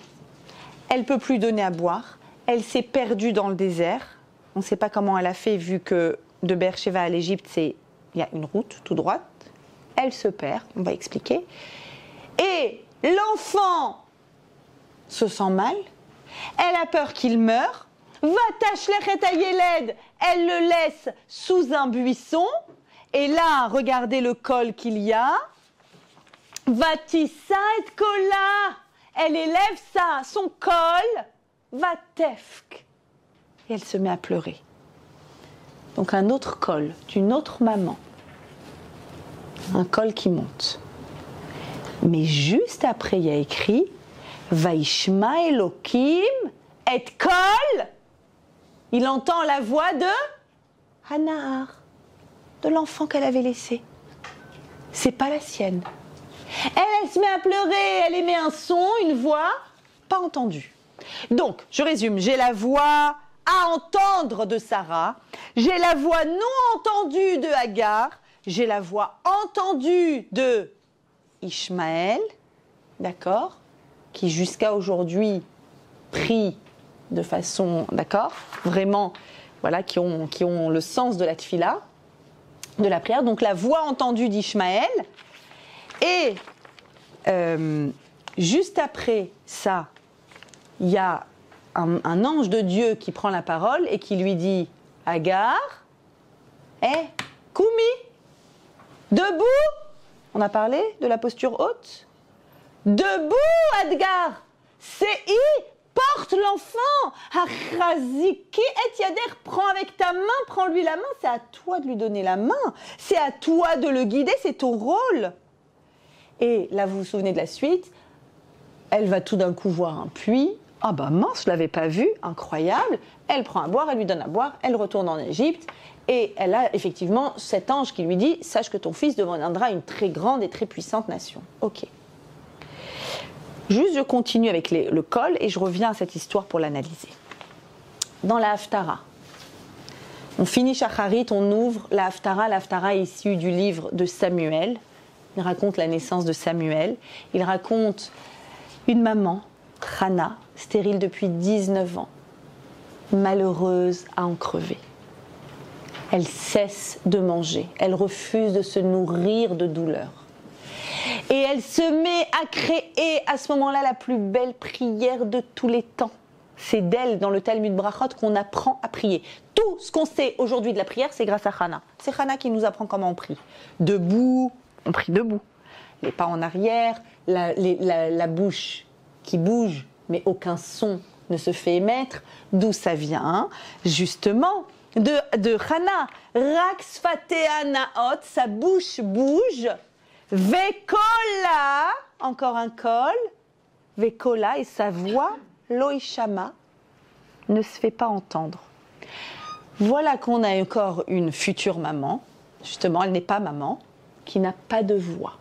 elle ne peut plus donner à boire, elle s'est perdue dans le désert, on ne sait pas comment elle a fait vu que de Beersheba à l'Égypte, il y a une route tout droite. Elle se perd, on va expliquer. Et l'enfant se sent mal, elle a peur qu'il meure, elle le laisse sous un buisson, et là, regardez le col qu'il y a, Vatissa et kola, elle élève son col, Vatefk, et elle se met à pleurer. Donc un autre col d'une autre maman. Un col qui monte. Mais juste après, il y a écrit Vaishma Elokim et kol. Il entend la voix de Hanahar, de l'enfant qu'elle avait laissé. C'est pas la sienne. Elle se met à pleurer, elle émet un son, une voix, pas entendue. Donc, je résume, j'ai la voix à entendre de Sarah, j'ai la voix non entendue de Hagar, j'ai la voix entendue de Ishmaël, d'accord, qui jusqu'à aujourd'hui prie de façon, d'accord, vraiment, voilà, qui ont le sens de la tfila, de la prière. Donc la voix entendue d'Ishmaël. Et juste après ça, il y a un ange de Dieu qui prend la parole et qui lui dit « Hagar, Koumi, debout !» On a parlé de la posture haute. « Debout, Hagar, Sei, porte l'enfant, Achraziki et Yader, prends avec ta main, prends-lui la main, c'est à toi de lui donner la main, c'est à toi de le guider, c'est ton rôle. » Et là, vous vous souvenez de la suite, elle va tout d'un coup voir un puits. Ah bah mince, je ne l'avais pas vu, incroyable. Elle prend à boire, elle lui donne à boire, elle retourne en Égypte. Et elle a effectivement cet ange qui lui dit « Sache que ton fils deviendra une très grande et très puissante nation. » Ok. Juste, je continue avec le col et je reviens à cette histoire pour l'analyser. Dans la Haftara, on finit Shacharit, on ouvre la Haftara. La Haftara est issue du livre de Samuel. Il raconte la naissance de Samuel. Il raconte une maman, Hana, stérile depuis 19 ans, malheureuse à en crever. Elle cesse de manger, elle refuse de se nourrir de douleur. Et elle se met à créer à ce moment-là la plus belle prière de tous les temps. C'est d'elle, dans le Talmud Brachot, qu'on apprend à prier. Tout ce qu'on sait aujourd'hui de la prière, c'est grâce à Hana. C'est Hana qui nous apprend comment on prie. Debout, on prie debout. Les pas en arrière, la bouche qui bouge, mais aucun son ne se fait émettre. D'où ça vient? Justement, de Hana. Rax fatea naot, sa bouche bouge. Vekola, encore un col. Vekola, et sa voix, loishama, ne se fait pas entendre. Voilà qu'on a encore une future maman, justement, elle n'est pas maman, qui n'a pas de voix.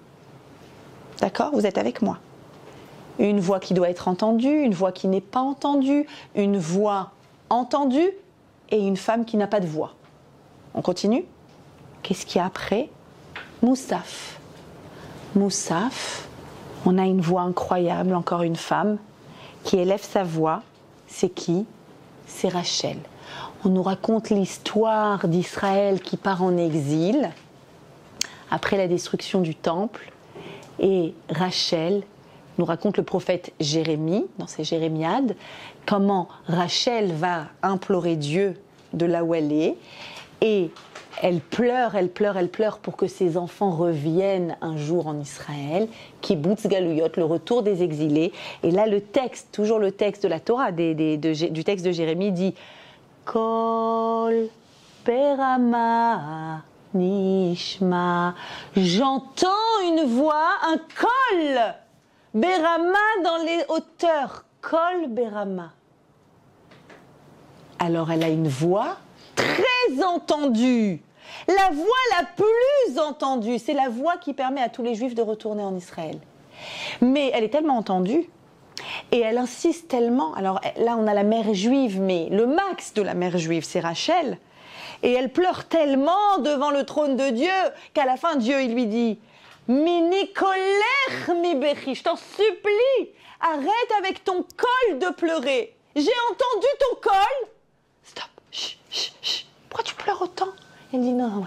D'accord? Vous êtes avec moi? Une voix qui doit être entendue, une voix qui n'est pas entendue, une voix entendue et une femme qui n'a pas de voix. On continue? Qu'est-ce qu'il y a après? Moussaf. Moussaf, on a une voix incroyable, encore une femme, qui élève sa voix. C'est qui? C'est Rachel. On nous raconte l'histoire d'Israël qui part en exil après la destruction du temple. Et Rachel nous raconte le prophète Jérémie, dans ses Jérémiades, comment Rachel va implorer Dieu de là où elle est. Et elle pleure, elle pleure, elle pleure pour que ses enfants reviennent un jour en Israël, Kibbutz Galouyot, le retour des exilés. Et là, le texte, toujours le texte de la Torah, du texte de Jérémie, dit « Kol Berama Nishma » J'entends une voix, un kol Berama dans les hauteurs, Kol Berama. Alors elle a une voix très entendue. La voix la plus entendue, c'est la voix qui permet à tous les Juifs de retourner en Israël. Mais elle est tellement entendue et elle insiste tellement. Alors là, on a la mère juive, mais le max de la mère juive, c'est Rachel. Et elle pleure tellement devant le trône de Dieu qu'à la fin, Dieu, il lui dit « Mini kolech mi bechi » je t'en supplie, arrête avec ton col de pleurer. J'ai entendu ton col. Stop. Chut, chut, chut. Pourquoi tu pleures autant? Elle dit non,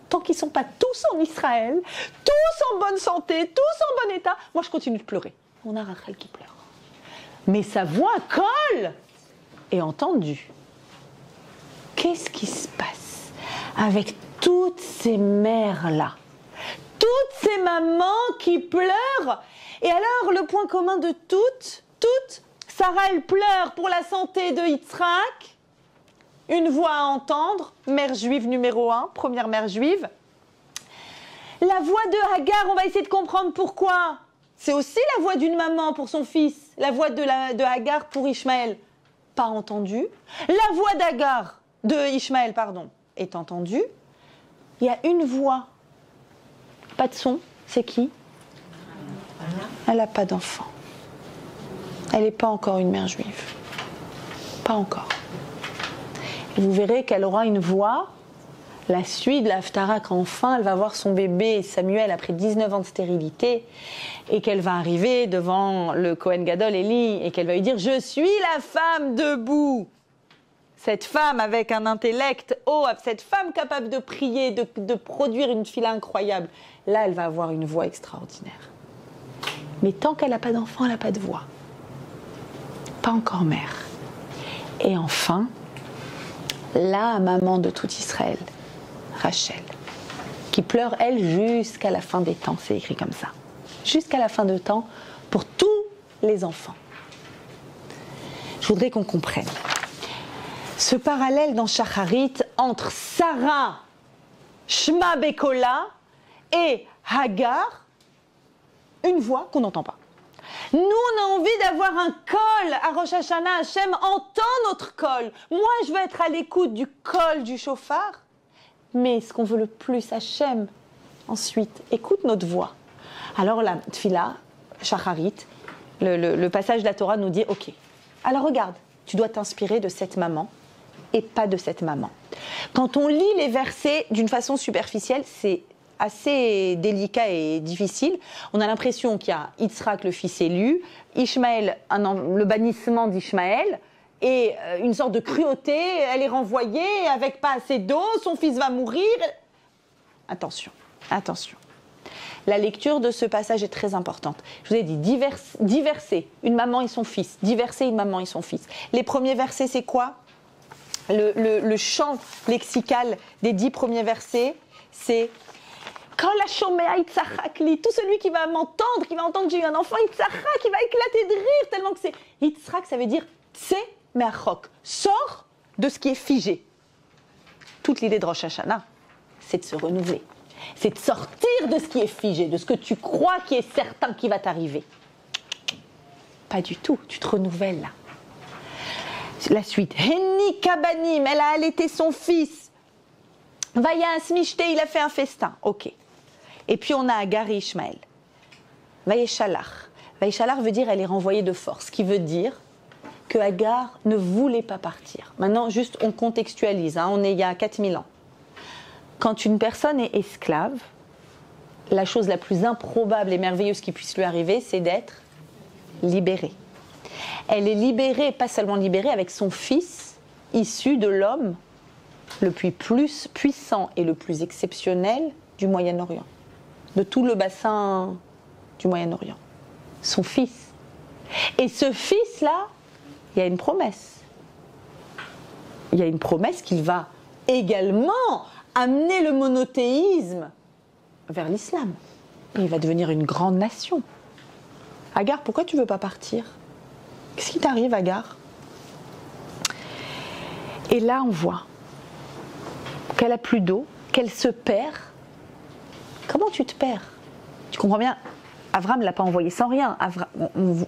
tant qu'ils ne sont pas tous en Israël, tous en bonne santé, tous en bon état, moi je continue de pleurer. On a Rachel qui pleure. Mais sa voix colle et entendue. Qu'est-ce qui se passe avec toutes ces mères-là? Toutes ces mamans qui pleurent. Et alors, le point commun de toutes, Sarah, elle pleure pour la santé de Yitzhak. Une voix à entendre, mère juive numéro 1, première mère juive. La voix de Hagar, on va essayer de comprendre pourquoi. C'est aussi la voix d'une maman pour son fils. La voix de Hagar pour Ishmaël, pas entendue. La voix d'Hagar, de Ishmaël, pardon, est entendue. Il y a une voix, pas de son, c'est qui? Elle n'a pas d'enfant. Elle n'est pas encore une mère juive. Pas encore. Et vous verrez qu'elle aura une voix, la suite de l'Haftara, qu'enfin elle va voir son bébé Samuel après 19 ans de stérilité, et qu'elle va arriver devant le Kohen Gadol Eli, et qu'elle va lui dire « Je suis la femme debout !» Cette femme avec un intellect haut, cette femme capable de prier, de produire une fila incroyable, là elle va avoir une voix extraordinaire. Mais tant qu'elle n'a pas d'enfant, elle n'a pas de voix. Pas encore mère. Et enfin, la maman de tout Israël, Rachel, qui pleure, elle, jusqu'à la fin des temps. C'est écrit comme ça. Jusqu'à la fin de temps, pour tous les enfants. Je voudrais qu'on comprenne ce parallèle dans Shacharit entre Sarah, Shema Bekola, et Hagar, une voix qu'on n'entend pas. Nous, on a envie d'avoir un col à Rosh Hashanah. Hachem entend notre col. Moi, je veux être à l'écoute du col du chauffard. Mais ce qu'on veut le plus, Hachem, ensuite, écoute notre voix. Alors la tfila, Shacharit, le passage de la Torah nous dit, ok, alors regarde, tu dois t'inspirer de cette maman et pas de cette maman. Quand on lit les versets d'une façon superficielle, c'est assez délicat et difficile. On a l'impression qu'il y a Yitzhak, le fils élu, Ishmaël, le bannissement d'Ishmaël, et une sorte de cruauté, elle est renvoyée avec pas assez d'eau, son fils va mourir. Attention, attention. La lecture de ce passage est très importante. Je vous ai dit, 10 versets, une maman et son fils. 10 versets, une maman et son fils. Les premiers versets, c'est quoi? Le champ lexical des 10 premiers versets, c'est quand la shoméa itzachakli, tout celui qui va m'entendre, qui va entendre que j'ai eu un enfant, itzachak, qui va éclater de rire, tellement que c'est itzrak, ça veut dire tse me'achok, sors de ce qui est figé. Toute l'idée de Rosh Hashanah, c'est de se renouveler, c'est de sortir de ce qui est figé, de ce que tu crois qui est certain qui va t'arriver. Pas du tout, tu te renouvelles là. La suite, Henni Kabanim, elle a allaité son fils. Vaya Asmishte, il a fait un festin. Ok. Et puis on a Agar et Ishmaël. Vayeshalach. Vayeshalach veut dire elle est renvoyée de force, ce qui veut dire que Agar ne voulait pas partir. Maintenant, juste on contextualise, on est il y a 4000 ans. Quand une personne est esclave, la chose la plus improbable et merveilleuse qui puisse lui arriver, c'est d'être libérée. Elle est libérée, pas seulement libérée, avec son fils, issu de l'homme le plus puissant et le plus exceptionnel du Moyen-Orient, de tout le bassin du Moyen-Orient. Son fils. Et ce fils-là, il y a une promesse. Il y a une promesse qu'il va également amener le monothéisme vers l'islam. Et il va devenir une grande nation. Agar, pourquoi tu ne veux pas partir? Qu'est-ce qui t'arrive, Agar? Et là, on voit qu'elle a plus d'eau, qu'elle se perd. Comment tu te perds? Tu comprends bien, Avram ne l'a pas envoyé sans rien.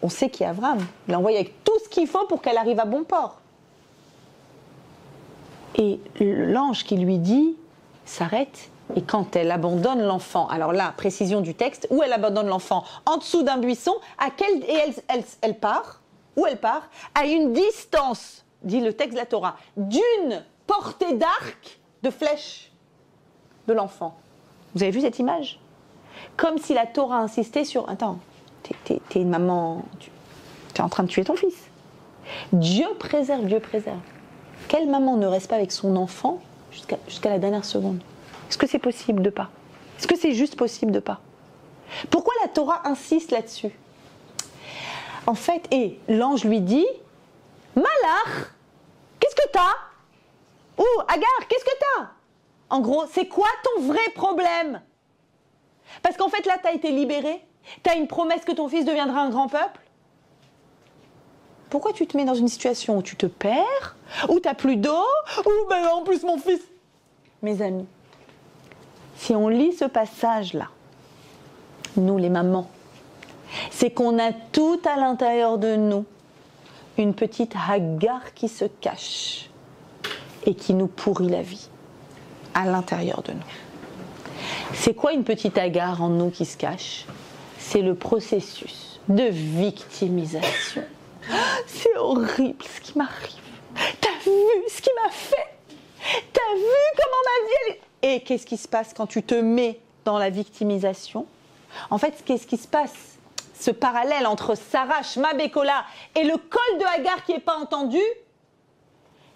On sait qui est Avram. Il l'a envoyé avec tout ce qu'il faut pour qu'elle arrive à bon port. Et l'ange qui lui dit s'arrête. Et quand elle abandonne l'enfant, alors là, précision du texte, où elle abandonne l'enfant en dessous d'un buisson, et elle part, où elle part, à une distance, dit le texte de la Torah, d'une portée d'arc de flèche de l'enfant. Vous avez vu cette image? Comme si la Torah insistait sur, attends, t'es une maman, tu es en train de tuer ton fils. Dieu préserve, Dieu préserve. Quelle maman ne reste pas avec son enfant jusqu'à la dernière seconde? Est-ce que c'est possible de pas? Est-ce que c'est juste possible de pas? Pourquoi la Torah insiste là-dessus? En fait, et l'ange lui dit, Malach, qu'est-ce que t'as? Ou Agar, qu'est-ce que t'as? En gros, c'est quoi ton vrai problème? Parce qu'en fait, là, t'as été libérée, t'as une promesse que ton fils deviendra un grand peuple. Pourquoi tu te mets dans une situation où tu te perds, où t'as plus d'eau, où ben, en plus mon fils... Mes amis, si on lit ce passage-là, nous les mamans, c'est qu'on a tout à l'intérieur de nous une petite Hagar qui se cache et qui nous pourrit la vie à l'intérieur de nous. C'est quoi une petite Hagar en nous qui se cache? C'est le processus de victimisation. C'est horrible ce qui m'arrive. T'as vu ce qu'il m'a fait? T'as vu comment ma vie elle est... Et qu'est-ce qui se passe quand tu te mets dans la victimisation? En fait, qu'est-ce qui se passe? Ce parallèle entre Sarah, Shema Bekola et le col de Hagar qui n'est pas entendu,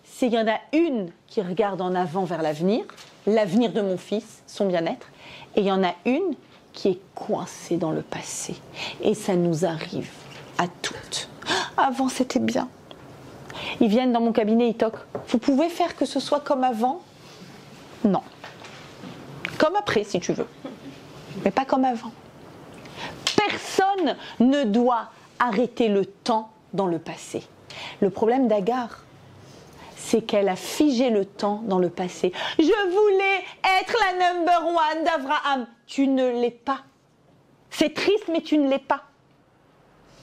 c'est qu'il y en a une qui regarde en avant vers l'avenir de mon fils, son bien-être, et il y en a une qui est coincée dans le passé. Et ça nous arrive à toutes. Avant, c'était bien. Ils viennent dans mon cabinet, ils toquent. Vous pouvez faire que ce soit comme avant? Non. Comme après, si tu veux. Mais pas comme avant. Personne ne doit arrêter le temps dans le passé. Le problème d'Agar, c'est qu'elle a figé le temps dans le passé. Je voulais être la number one d'Abraham. Tu ne l'es pas. C'est triste, mais tu ne l'es pas.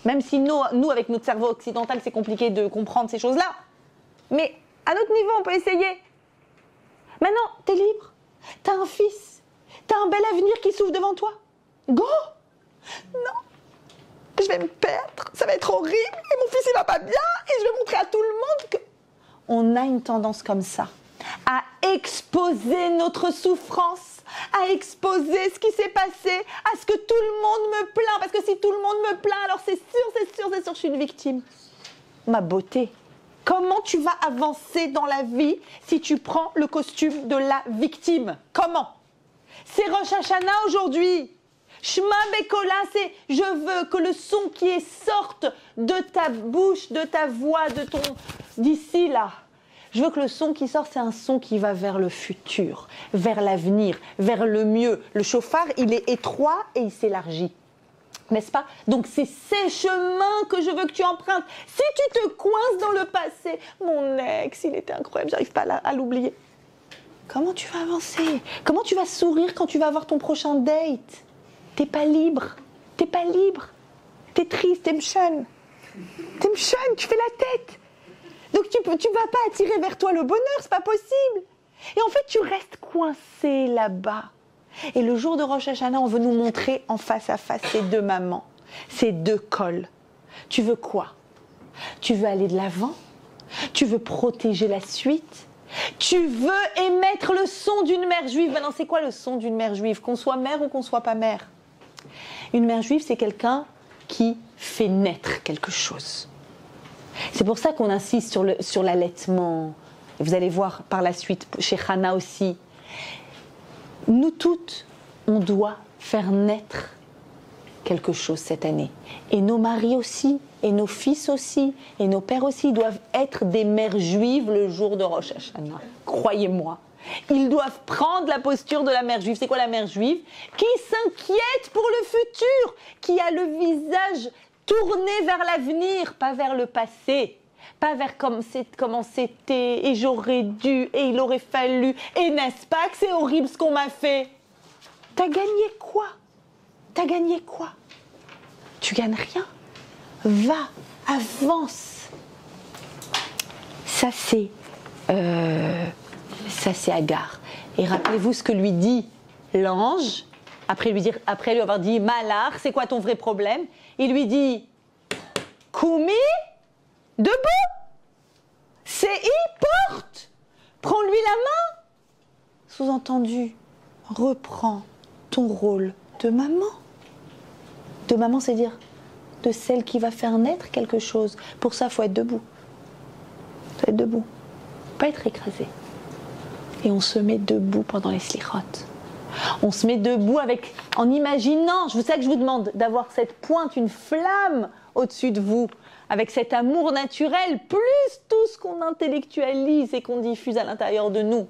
Même si nous, avec notre cerveau occidental, c'est compliqué de comprendre ces choses-là. Mais à notre niveau, on peut essayer. Maintenant, t'es libre. T'as un fils. T'as un bel avenir qui s'ouvre devant toi. Go! Non, je vais me perdre. Ça va être horrible. Et mon fils, il va pas bien. Et je vais montrer à tout le monde que... On a une tendance comme ça à exposer notre souffrance, à exposer ce qui s'est passé, à ce que tout le monde me plaint. Parce que si tout le monde me plaint, alors c'est sûr, je suis une victime. Ma beauté, comment tu vas avancer dans la vie si tu prends le costume de la victime? Comment? C'est Rosh Hashanah aujourd'hui. Shema Bekola, c'est je veux que le son qui sorte de ta bouche, de ta voix, d'ici là. Je veux que le son qui sort, c'est un son qui va vers le futur, vers l'avenir, vers le mieux. Le chauffard, il est étroit et il s'élargit. N'est-ce pas? Donc c'est ces chemins que je veux que tu empruntes. Si tu te coinces dans le passé, mon ex, il était incroyable, j'arrive pas à l'oublier. Comment tu vas avancer? Comment tu vas sourire quand tu vas avoir ton prochain date? T'es pas libre, t'es pas libre. T'es triste, t'es mchonne. T'es mchonne, tu fais la tête. Donc tu vas pas attirer vers toi le bonheur, c'est pas possible. Et en fait, tu restes coincé là-bas. Et le jour de Rosh Hashanah, on veut nous montrer en face à face ces deux mamans, ces deux cols. Tu veux quoi? Tu veux aller de l'avant? Tu veux protéger la suite? Tu veux émettre le son d'une mère juive? Maintenant, c'est quoi le son d'une mère juive? Qu'on soit mère ou qu'on soit pas mère? Une mère juive, c'est quelqu'un qui fait naître quelque chose. C'est pour ça qu'on insiste sur l'allaitement. Vous allez voir par la suite, chez Hana aussi. Nous toutes, on doit faire naître quelque chose cette année. Et nos maris aussi, et nos fils aussi, et nos pères aussi doivent être des mères juives le jour de Rosh Hashanah. Croyez-moi. Ils doivent prendre la posture de la mère juive. C'est quoi la mère juive? Qui s'inquiète pour le futur, qui a le visage tourné vers l'avenir, pas vers le passé. Pas vers comment c'était, et j'aurais dû, et il aurait fallu, et n'est-ce pas que c'est horrible ce qu'on m'a fait? T'as gagné quoi? T'as gagné quoi? Tu gagnes rien. Va, avance. Ça c'est Agar. Et rappelez-vous ce que lui dit l'ange, après lui avoir dit Malach, c'est quoi ton vrai problème? Il lui dit Koumi, debout. Porte. Prends-lui la main. Sous-entendu, reprends ton rôle de maman. De maman, c'est dire de celle qui va faire naître quelque chose. Pour ça, il faut être debout. Il faut être debout. Pas être écrasé. Et on se met debout pendant les slichot. On se met debout en imaginant, c'est ça que je vous demande, d'avoir cette pointe, une flamme au-dessus de vous, avec cet amour naturel, plus tout ce qu'on intellectualise et qu'on diffuse à l'intérieur de nous.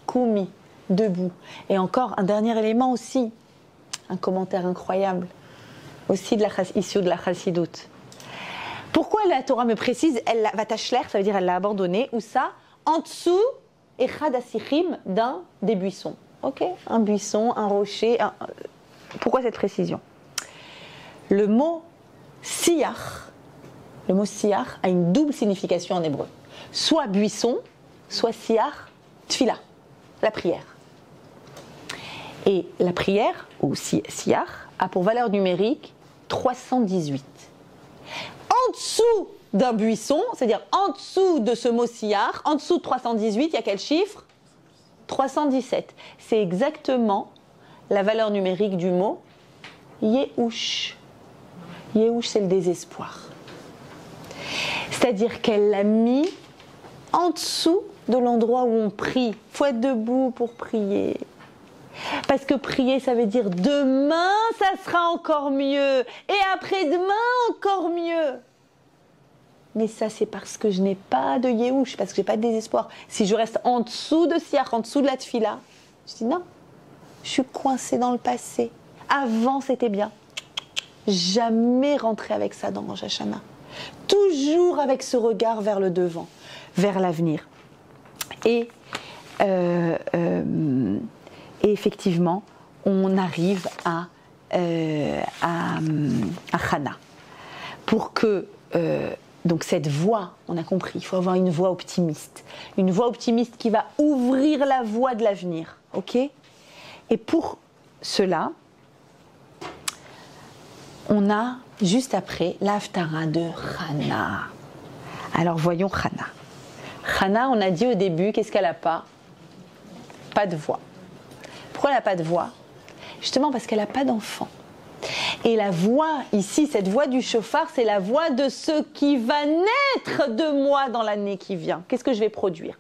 Koumi, debout. Et encore, un dernier élément aussi, un commentaire incroyable, aussi issu de la Chassidoute. Pourquoi la Torah me précise, elle va tachler, ça veut dire elle l'a abandonné, ou ça, en dessous, echad asichim, des buissons. Ok, un buisson, un rocher. Pourquoi cette précision? Le mot siyach a une double signification en hébreu. Soit buisson, soit siyach, tfila, la prière. Et la prière, ou siyach, a pour valeur numérique 318. En dessous d'un buisson, c'est-à-dire en dessous de ce mot siyach, en dessous de 318, il y a quel chiffre? 317. C'est exactement la valeur numérique du mot Yehush. Yehush, c'est le désespoir. C'est-à-dire qu'elle l'a mis en dessous de l'endroit où on prie. Il faut être debout pour prier. Parce que prier, ça veut dire demain, ça sera encore mieux. Et après-demain, encore mieux. Mais ça, c'est parce que je n'ai pas de Yehush, parce que je n'ai pas de désespoir. Si je reste en dessous de Siach, en dessous de la Tfila, je dis non, je suis coincée dans le passé. Avant, c'était bien. Jamais rentrer avec ça dans Rosh Hashanah. Toujours avec ce regard vers le devant, vers l'avenir. Et effectivement, on arrive à Hana. Pour que... donc cette voie, on a compris, il faut avoir une voie optimiste. Une voie optimiste qui va ouvrir la voie de l'avenir. Ok? Et pour cela, on a juste après l'Haftara de Hana. Alors voyons Hana. Hana, on a dit au début, qu'est-ce qu'elle n'a pas? Pas de voix. Pourquoi elle n'a pas de voix? Justement parce qu'elle n'a pas d'enfant. Et la voix, ici, cette voix du chauffard, c'est la voix de ce qui va naître de moi dans l'année qui vient. Qu'est-ce que je vais produire?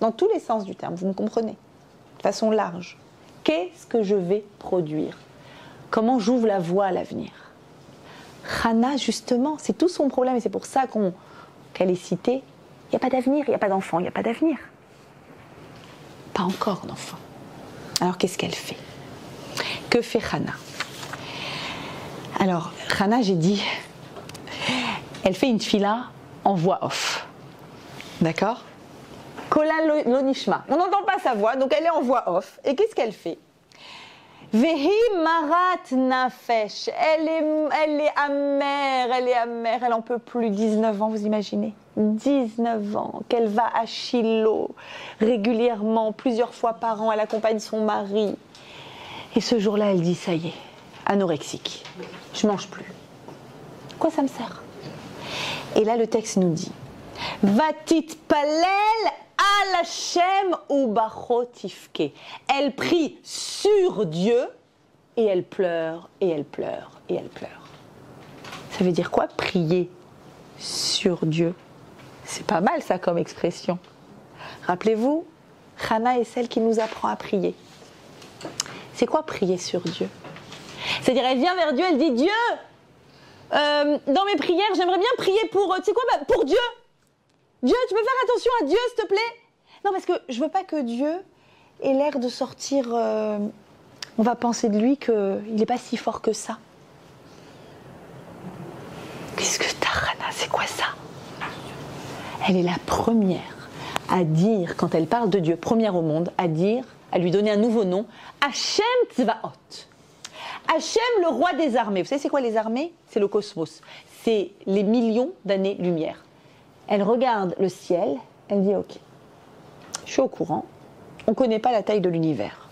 Dans tous les sens du terme, vous me comprenez? De façon large. Qu'est-ce que je vais produire? Comment j'ouvre la voie à l'avenir? Hannah, justement, c'est tout son problème et c'est pour ça qu'elle est citée. Il n'y a pas d'avenir, il n'y a pas d'enfant, il n'y a pas d'avenir. Pas encore d'enfant. Alors qu'est-ce qu'elle fait? Que fait Hannah? Alors, Hannah, j'ai dit, elle fait une tfila en voix off. D'accord? Kola lo nishma. On n'entend pas sa voix, donc elle est en voix off. Et qu'est-ce qu'elle fait? Vehi marat nafesh. Elle est amère, elle en peut plus. 19 ans, vous imaginez? 19 ans, qu'elle va à Shiloh régulièrement, plusieurs fois par an, elle accompagne son mari. Et ce jour-là, elle dit, ça y est, anorexique, je mange plus. Quoi ça me sert? Et là, le texte nous dit, Vatit palel al Hashem ubachotifke. Elle prie sur Dieu et elle pleure, et elle pleure, et elle pleure. Ça veut dire quoi, prier sur Dieu? C'est pas mal ça comme expression. Rappelez-vous, Hannah est celle qui nous apprend à prier. C'est quoi prier sur Dieu? C'est-à-dire, elle vient vers Dieu, elle dit, Dieu, dans mes prières, j'aimerais bien prier pour, tu sais quoi, pour Dieu. Dieu, tu peux faire attention à Dieu, s'il te plaît? Non, parce que je veux pas que Dieu ait l'air de sortir, on va penser de lui qu'il n'est pas si fort que ça. Qu'est-ce que t'as, Hannah? C'est quoi ça? Elle est la première à dire, quand elle parle de Dieu, première au monde, à lui donner un nouveau nom, Hachem Tzvaot. Hachem, le roi des armées. Vous savez c'est quoi les armées? C'est le cosmos. C'est les millions d'années-lumière. Elle regarde le ciel, elle dit ok, je suis au courant, on ne connaît pas la taille de l'univers.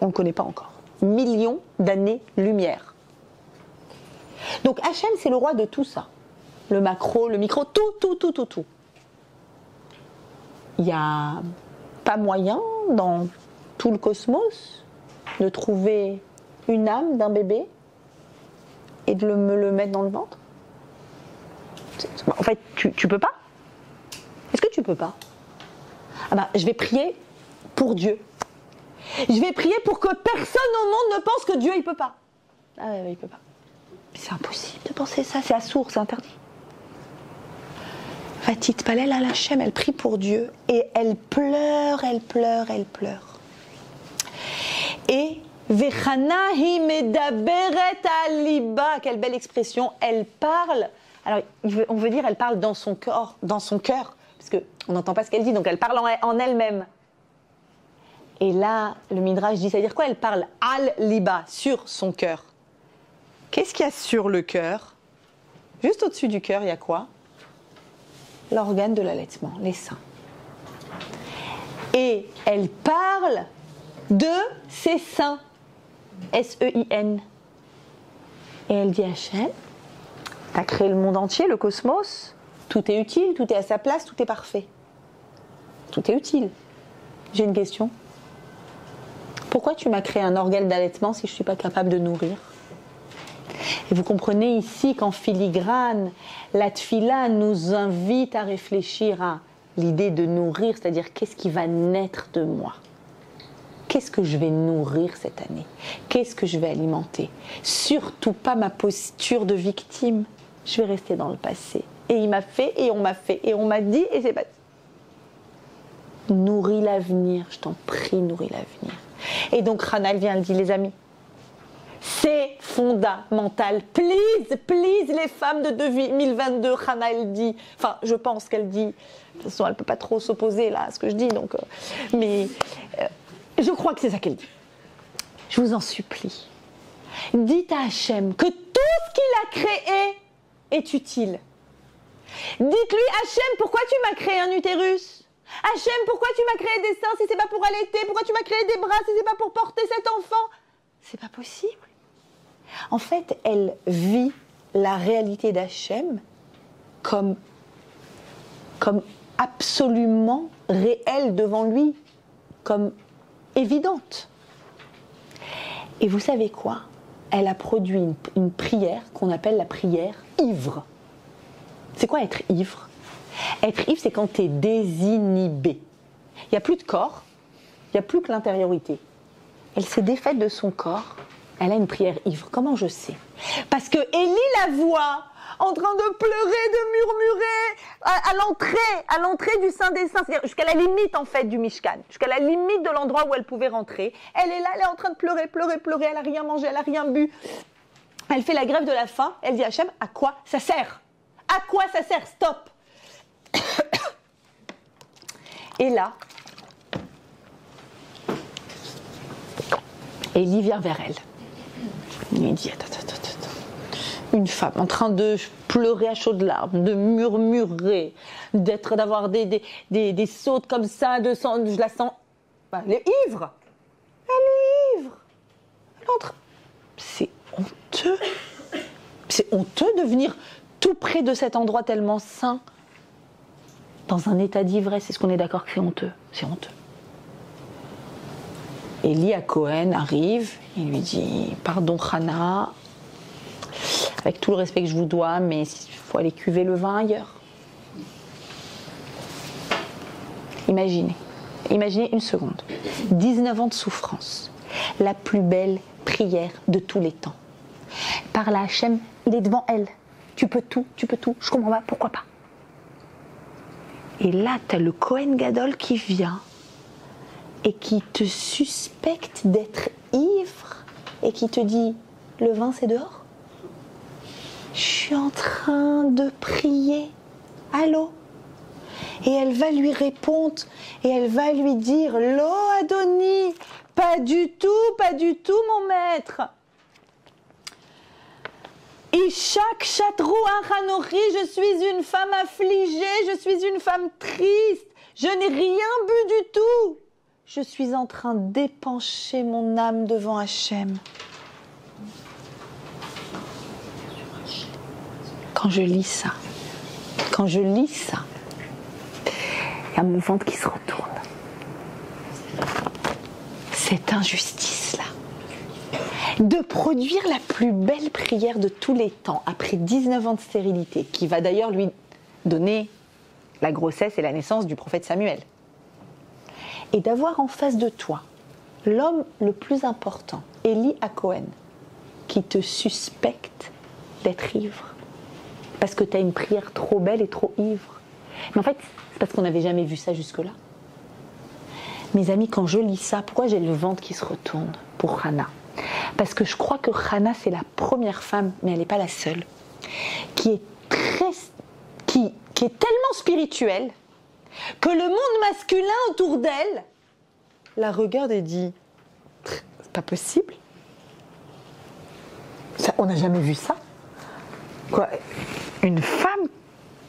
On ne le connaît pas encore. Millions d'années-lumière. Donc Hachem, c'est le roi de tout ça. Le macro, le micro, tout. Il n'y a pas moyen dans tout le cosmos de trouver une âme d'un bébé et de me le mettre dans le ventre. En fait, tu peux pas. Est-ce que tu peux pas? Ah ben, je vais prier pour Dieu. Je vais prier pour que personne au monde ne pense que Dieu, il peut pas. Ah ouais, il peut pas. Mais c'est impossible de penser ça, c'est assourd, c'est interdit. Vatit palel al Hashem, elle prie pour Dieu et elle pleure. Et Vechana hi medaberet aliba, quelle belle expression, elle parle. Alors on veut dire elle parle dans son cœur, parce qu'on n'entend pas ce qu'elle dit, donc elle parle en elle-même. Et là, le Midrash dit, ça veut dire quoi? Elle parle al-liba, sur son cœur. Qu'est-ce qu'il y a sur le cœur? Juste au-dessus du cœur, il y a quoi? L'organe de l'allaitement, les seins. Et elle parle de ses seins, S-E-I-N. Et elle dit, Hachem, t'as créé le monde entier, le cosmos, tout est utile, tout est à sa place, tout est parfait. Tout est utile. J'ai une question. Pourquoi tu m'as créé un organe d'allaitement si je ne suis pas capable de nourrir? Et vous comprenez ici qu'en filigrane, la tfila nous invite à réfléchir à l'idée de nourrir, c'est-à-dire qu'est-ce qui va naître de moi? Qu'est-ce que je vais nourrir cette année? Qu'est-ce que je vais alimenter? Surtout pas ma posture de victime. Je vais rester dans le passé. Et il m'a fait, et on m'a fait, et on m'a dit, et c'est pas... Nourris l'avenir, je t'en prie, nourris l'avenir. Et donc Hannah, elle vient, elle dit, les amis, c'est fondamental. Please, les femmes de 2022, Hannah, elle dit, enfin, je pense qu'elle dit, de toute façon, elle ne peut pas trop s'opposer là à ce que je dis, donc, mais je crois que c'est ça qu'elle dit. Je vous en supplie, dites à Hachem que tout ce qu'il a créé est utile. Dites-lui, Hachem, pourquoi tu m'as créé un utérus? Hachem, pourquoi tu m'as créé des seins si c'est pas pour allaiter? Pourquoi tu m'as créé des bras si c'est pas pour porter cet enfant? C'est pas possible. En fait, elle vit la réalité d'Hachem comme absolument réelle devant lui, comme évidente. Et vous savez quoi? Elle a produit une prière qu'on appelle la prière ivre. C'est quoi être ivre? Être ivre, c'est quand tu es désinhibé. Il n'y a plus de corps, il n'y a plus que l'intériorité. Elle s'est défaite de son corps elle a une prière ivre. Comment je sais? Parce que Élie la voit en train de pleurer, de murmurer à l'entrée du Saint des Saints, c'est-à-dire jusqu'à la limite en fait du Mishkan, jusqu'à la limite de l'endroit où elle pouvait rentrer. Elle est là, elle est en train de pleurer, elle a rien mangé, elle a rien bu. Elle fait la grève de la faim, elle dit à Hachem, à quoi ça sert? À quoi ça sert? Stop. Et là, Élie vient vers elle. Il lui dit, attends. Une femme en train de pleurer à chaudes larmes, de murmurer, d'avoir des sautes comme ça, je la sens. Elle est ivre. Elle est ivre. C'est honteux. C'est honteux de venir tout près de cet endroit tellement saint, dans un état d'ivresse. Est-ce qu'on est d'accord que c'est honteux? C'est honteux. Élie à Cohen arrive, il lui dit, pardon Hana, avec tout le respect que je vous dois, mais il faut aller cuver le vin ailleurs. Imaginez une seconde, 19 ans de souffrance, la plus belle prière de tous les temps. Parle à Hachem, il est devant elle, tu peux tout, je comprends pas, pourquoi pas? Et là, tu as le Kohen Gadol qui vient et qui te suspecte d'être ivre et qui te dit, le vin c'est dehors? Je suis en train de prier. Allô? Et elle va lui répondre et elle va lui dire, Lo Adoni, pas du tout, mon maître. Ishak Chatrou Anchanochi, je suis une femme affligée, je suis une femme triste, je n'ai rien bu du tout. Je suis en train d'épancher mon âme devant Hachem. Quand je lis ça, il y a mon ventre qui se retourne. Cette injustice-là, de produire la plus belle prière de tous les temps, après 19 ans de stérilité, qui va d'ailleurs lui donner la grossesse et la naissance du prophète Samuel, et d'avoir en face de toi l'homme le plus important, Élie à Cohen, qui te suspecte d'être ivre. Parce que tu as une prière trop belle et trop ivre. Mais en fait, c'est parce qu'on n'avait jamais vu ça jusque-là. Mes amis, quand je lis ça, pourquoi j'ai le ventre qui se retourne pour Hana? Parce que je crois que Hana, c'est la première femme, mais elle n'est pas la seule, qui est tellement spirituelle que le monde masculin autour d'elle la regarde et dit, c'est pas possible. Ça, on n'a jamais vu ça. Quoi, une femme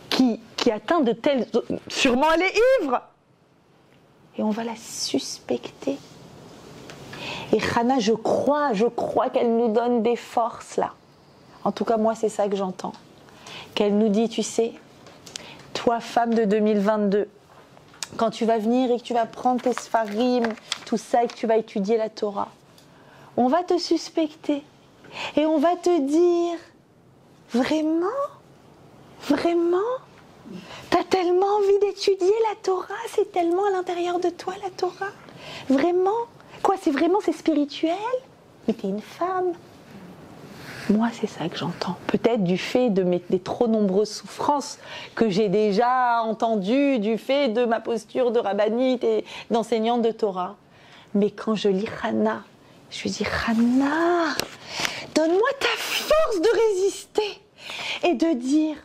qui atteint de telles... Sûrement elle est ivre. Et on va la suspecter. Et Hana, je crois qu'elle nous donne des forces là. En tout cas, moi, c'est ça que j'entends. Qu'elle nous dit, tu sais, toi, femme de 2022, quand tu vas venir et que tu vas prendre tes sfarim, tout ça, et que tu vas étudier la Torah, on va te suspecter. Et on va te dire... Vraiment? T'as tellement envie d'étudier la Torah, c'est tellement à l'intérieur de toi la Torah? Vraiment? Quoi, c'est spirituel? Mais t'es une femme. Moi, c'est ça que j'entends. Peut-être du fait des trop nombreuses souffrances que j'ai déjà entendues, du fait de ma posture de rabbinite et d'enseignante de Torah. Mais quand je lis Hana, je lui dis, Hana, donne-moi ta force de résister et de dire,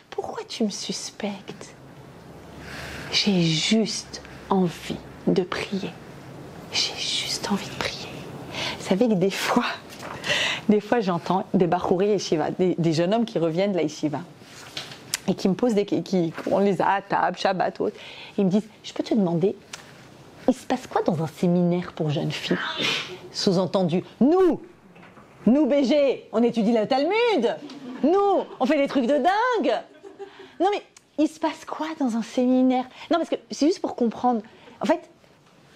pourquoi tu me suspectes? J'ai juste envie de prier. J'ai juste envie de prier. Vous savez que des fois j'entends des bachouri yeshiva, des jeunes hommes qui reviennent de la yeshiva et qui me posent on les a à table, Shabbat, autre. Ils me disent, je peux te demander, il se passe quoi dans un séminaire pour jeunes filles? Sous-entendu, nous BG, on étudie le Talmud, nous, on fait des trucs de dingue. Non mais, il se passe quoi dans un séminaire? Non, parce que c'est juste pour comprendre. En fait,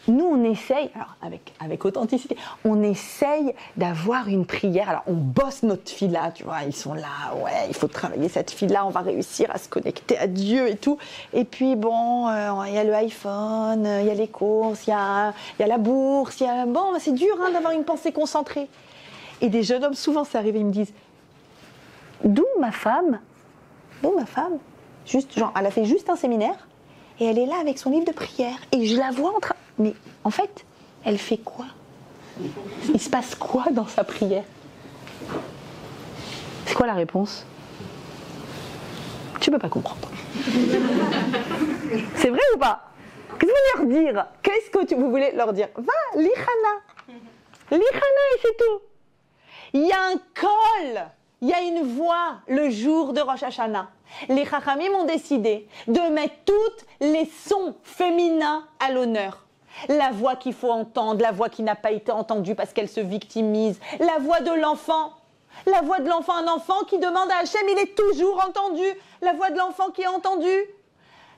nous on essaye, alors avec authenticité, on essaye d'avoir une prière. Alors on bosse notre fille-là, tu vois, ils sont là, ouais, il faut travailler cette fille-là, on va réussir à se connecter à Dieu et tout. Et puis bon, il y a le iPhone, il y a les courses, il y a la bourse, bon, c'est dur hein, d'avoir une pensée concentrée. Et des jeunes hommes, souvent ça arrive, ils me disent « D'où ma femme ?» D'où ma femme? Juste, genre, elle a fait juste un séminaire et elle est là avec son livre de prière. Et je la vois en train... Mais en fait, elle fait quoi? Il se passe quoi dans sa prière? C'est quoi la réponse? Tu peux pas comprendre. C'est vrai ou pas? Qu'est-ce que vous voulez leur dire? Qu'est-ce que vous voulez leur dire? Va, lis Hana. Lis Hana et c'est tout. Il y a un col, il y a une voix le jour de Rosh Hashanah. Les Chachamim ont décidé de mettre tous les sons féminins à l'honneur. La voix qu'il faut entendre, la voix qui n'a pas été entendue parce qu'elle se victimise, la voix de l'enfant. La voix de l'enfant, un enfant qui demande à Hachem, il est toujours entendu. La voix de l'enfant qui est entendue.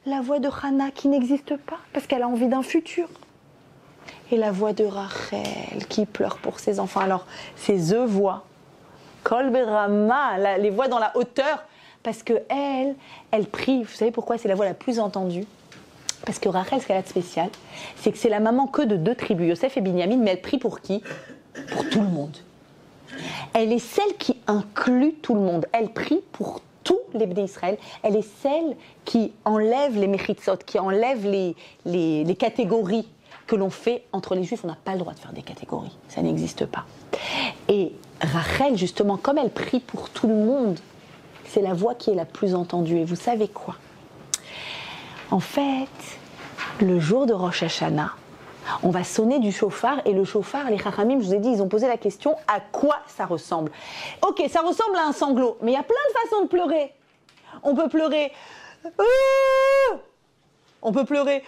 La voix de Hana qui n'existe pas parce qu'elle a envie d'un futur. Et la voix de Rachel qui pleure pour ses enfants. Alors, ces deux voix, Kol Berama, les voix dans la hauteur, parce que elle prie. Vous savez pourquoi c'est la voix la plus entendue? Parce que Rachel, ce qu'elle a de spécial, c'est que c'est la maman que de deux tribus, Yosef et Binyamin, mais elle prie pour qui? Pour tout le monde. Elle est celle qui inclut tout le monde. Elle prie pour tous les Bnei Israël. Elle est celle qui enlève les mechitzot, qui enlève les catégories que l'on fait entre les Juifs. On n'a pas le droit de faire des catégories. Ça n'existe pas. Et Rachel, justement, comme elle prie pour tout le monde, c'est la voix qui est la plus entendue. Et vous savez quoi? En fait, le jour de Rosh Hashanah, on va sonner du chauffard, et le chauffard, les Chachamim, je vous ai dit, ils ont posé la question à quoi ça ressemble. Ok, ça ressemble à un sanglot, mais il y a plein de façons de pleurer. On peut pleurer. On peut pleurer.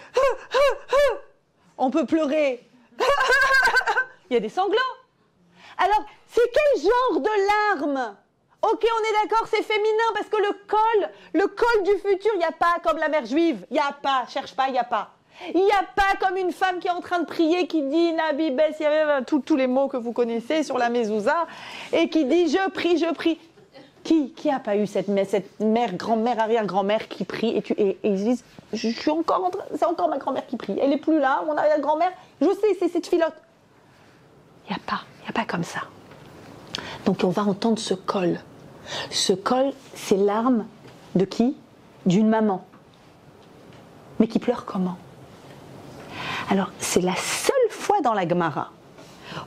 On peut pleurer. Il y a des sanglots. Alors, c'est quel genre de larmes? Ok, on est d'accord, c'est féminin, parce que le col du futur, il n'y a pas comme la mère juive. Il n'y a pas, cherche pas, il n'y a pas. Il n'y a pas comme une femme qui est en train de prier, qui dit Nabi Bess, il y avait tous les mots que vous connaissez sur la mezouza, et qui dit je prie, je prie. Qui n'a pas eu cette mère, grand-mère, arrière-grand-mère qui prie, et ils se disent je suis encore c'est encore ma grand-mère qui prie. Elle n'est plus là, mon arrière-grand-mère, je sais, c'est cette filote. Il n'y a pas comme ça. Donc on va entendre ce col. Ce col, c'est l'arme de qui? D'une maman. Mais qui pleure comment? Alors, c'est la seule fois dans la Gemara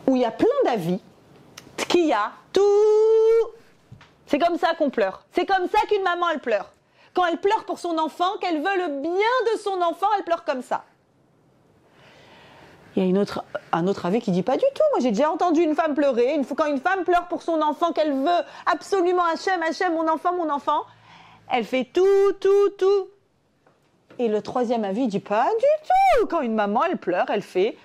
où il y a plein d'avis qu'il y a tout. C'est comme ça qu'on pleure. C'est comme ça qu'une maman, elle pleure. Quand elle pleure pour son enfant, qu'elle veut le bien de son enfant, elle pleure comme ça. Il y a un autre avis qui dit pas du tout. Moi, j'ai déjà entendu une femme pleurer. Quand une femme pleure pour son enfant, qu'elle veut absolument Hachem, mon enfant, elle fait tout. Et le troisième avis dit pas du tout. Quand une maman, elle pleure, elle fait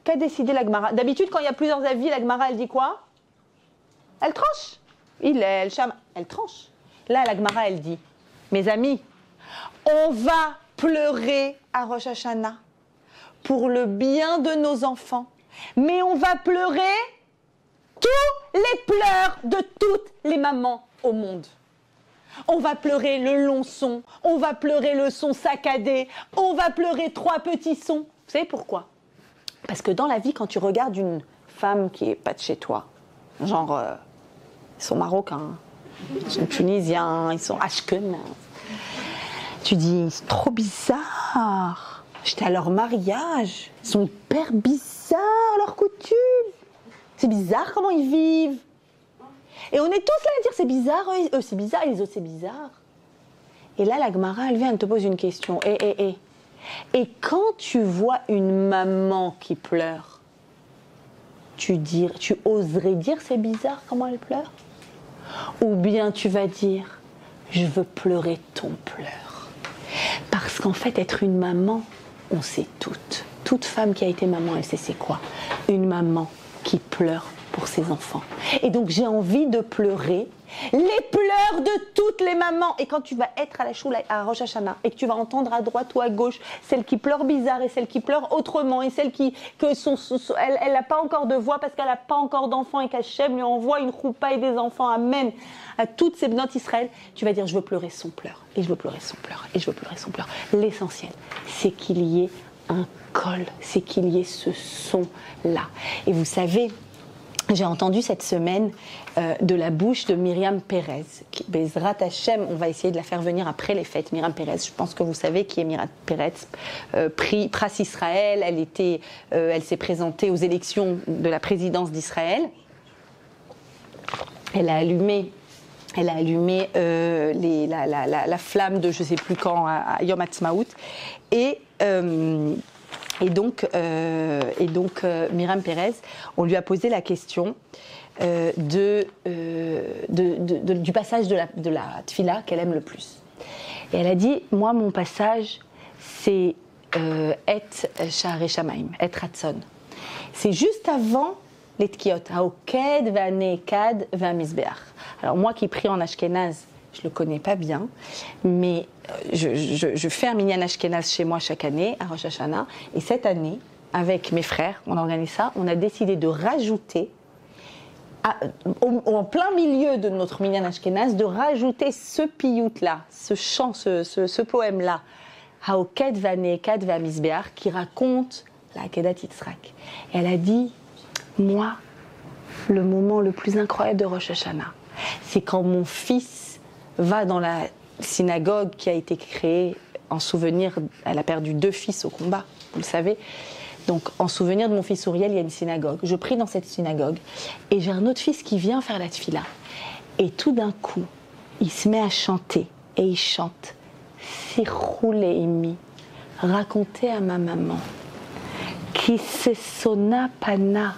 Qu'a décidé la Gemara? D'habitude, quand il y a plusieurs avis, la Gemara, elle dit quoi? Elle tranche. Elle tranche. Là, la Gemara, elle dit, mes amis, on va pleurer à Rosh Hashanah pour le bien de nos enfants. Mais on va pleurer tous les pleurs de toutes les mamans au monde. On va pleurer le long son, on va pleurer le son saccadé, on va pleurer 3 petits sons. Vous savez pourquoi? Parce que dans la vie, quand tu regardes une femme qui n'est pas de chez toi, genre, ils sont marocains, ils sont tunisiens, ils sont ashkenazes, tu dis, c'est trop bizarre. J'étais à leur mariage, ils sont hyper bizarres, leurs coutumes. C'est bizarre comment ils vivent. Et on est tous là à dire c'est bizarre, eux c'est bizarre, et les autres c'est bizarre. Et là, la Gemara, elle vient, elle te pose une question. Et quand tu vois une maman qui pleure, tu oserais dire c'est bizarre comment elle pleure? Ou bien tu vas dire je veux pleurer ton pleur. Parce qu'en fait, être une maman, on sait toutes. Toute femme qui a été maman, elle sait c'est quoi? Une maman qui pleure pour ses enfants. Et donc j'ai envie de pleurer les pleurs de toutes les mamans. Et quand tu vas être à la choule à Rosh Hashanah et que tu vas entendre à droite ou à gauche celle qui pleure bizarre et celle qui pleure autrement et celle elle n'a pas encore de voix parce qu'elle n'a pas encore d'enfants et qu'Hachem lui envoie une choupa et des enfants, amen, à toutes ces bnotes Israël, tu vas dire je veux pleurer son pleur et je veux pleurer son pleur et je veux pleurer son pleur. L'essentiel, c'est qu'il y ait un col, c'est qu'il y ait ce son-là. Et vous savez, j'ai entendu cette semaine de la bouche de Myriam Pérez. Bezrat Hashem, on va essayer de la faire venir après les fêtes. Myriam Pérez, je pense que vous savez qui est Myriam Pérez, Pras Israël. Elle s'est présentée aux élections de la présidence d'Israël. Elle a allumé la flamme de je ne sais plus quand à Yom Ha'atzmaut. Et donc, Myriam Pérez, on lui a posé la question du passage de la tfila qu'elle aime le plus. Et elle a dit, moi, mon passage, c'est Et Sha'arei Shamaim, Et Ratzon. C'est juste avant les Tkiot, Haoked Ve'anekad Ve'amizbeach. Alors moi qui prie en Ashkenaz, je ne le connais pas bien, mais je fais un minyan Ashkenaz chez moi chaque année, à Rosh Hashanah. Et cette année, avec mes frères, on organise ça, on a décidé de rajouter, en plein milieu de notre minyan Ashkenaz, de rajouter ce piyut-là, ce chant, ce poème-là, Haoked Ve'anekad Ve'amizbeach, qui raconte la Akedat Yitzhak. Et elle a dit, moi, le moment le plus incroyable de Rosh Hashanah, c'est quand mon fils va dans la synagogue qui a été créée en souvenir, elle a perdu 2 fils au combat, vous le savez. Donc en souvenir de mon fils Uriel, il y a une synagogue. Je prie dans cette synagogue et j'ai un autre fils qui vient faire la tfila. Et tout d'un coup, il se met à chanter et il chante Sichou le'imi, racontez à ma maman qui se sonna pana,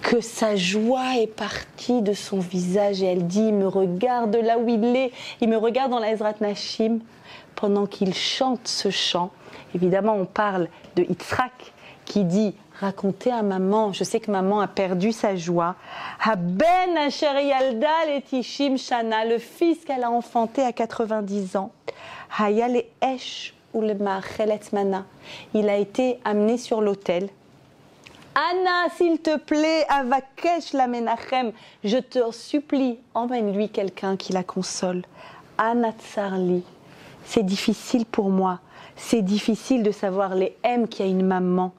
que sa joie est partie de son visage. Et elle dit, il me regarde là où il est, il me regarde dans la Ezrat Nashim, pendant qu'il chante ce chant. Évidemment, on parle de Yitzhak, qui dit, racontez à maman, je sais que maman a perdu sa joie. Haben asher yalda letishim shana, le fils qu'elle a enfanté à 90 ans. Haya le'esh ou le ma'achelet mana, il a été amené sur l'autel. Anna, s'il te plaît, avakesh la menachem, je te supplie, emmène-lui quelqu'un qui la console. Anna tsarli, c'est difficile pour moi, c'est difficile de savoir les M qu'il y a une maman.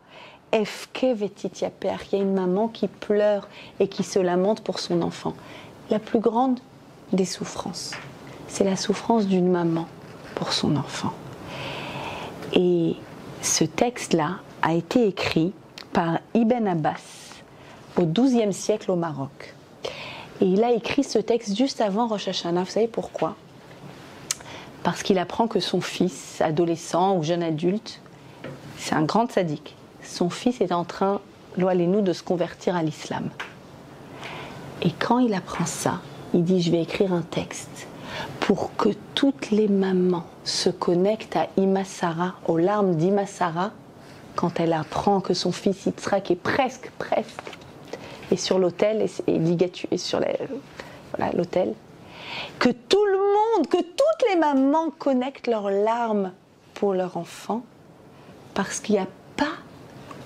Efke vetityaper, il y a une maman qui pleure et qui se lamente pour son enfant. La plus grande des souffrances, c'est la souffrance d'une maman pour son enfant. Et ce texte-là a été écrit par Ibn Abbas au XIIe siècle au Maroc. Et il a écrit ce texte juste avant Rosh Hashanah. Vous savez pourquoi ? Parce qu'il apprend que son fils, adolescent ou jeune adulte, c'est un grand tzaddik. Son fils est en train, loin-les-nous, de se convertir à l'islam. Et quand il apprend ça, il dit, je vais écrire un texte pour que toutes les mamans se connectent à Ima Sarah, aux larmes d'Ima Sarah, quand elle apprend que son fils Yitzhak est presque, est sur l'autel, et ligatu est sur l'autel, que tout le monde, que toutes les mamans connectent leurs larmes pour leur enfant, parce qu'il n'y a pas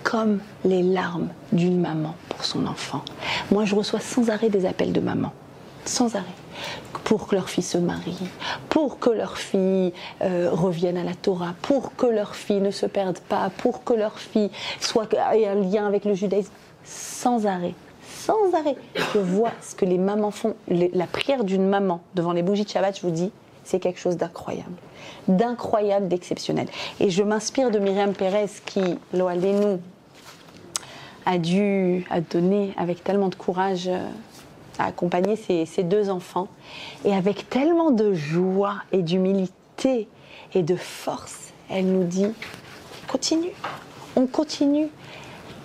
comme les larmes d'une maman pour son enfant. Moi, je reçois sans arrêt des appels de mamans, sans arrêt, pour que leur fille se marie, pour que leur fille revienne à la Torah, pour que leur fille ne se perde pas, pour que leur fille ait un lien avec le judaïsme, sans arrêt. Sans arrêt. Je vois ce que les mamans font. La prière d'une maman devant les bougies de Shabbat, je vous dis, c'est quelque chose d'incroyable, d'exceptionnel. Et je m'inspire de Myriam Pérez qui, lo aleinu, a donné avec tellement de courage à accompagner ses 2 enfants, et avec tellement de joie et d'humilité et de force, elle nous dit, on continue.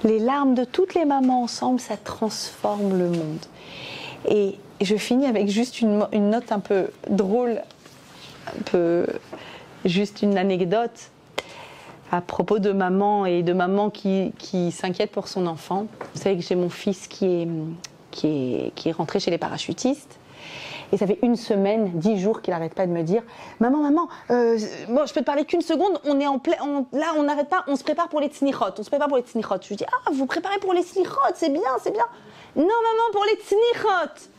Les larmes de toutes les mamans ensemble, ça transforme le monde. Et je finis avec juste une note un peu drôle, juste une anecdote à propos de maman et de maman qui s'inquiète pour son enfant. Vous savez que j'ai mon fils qui est rentré chez les parachutistes. Et ça fait 1 semaine, 10 jours qu'il n'arrête pas de me dire « Maman, bon, je peux te parler qu'une seconde, on est en plein, là on n'arrête pas, on se prépare pour les tsnichot, Je lui dis « Ah, vous préparez pour les tsnichot, c'est bien. » « Non maman, pour les tsnichot !»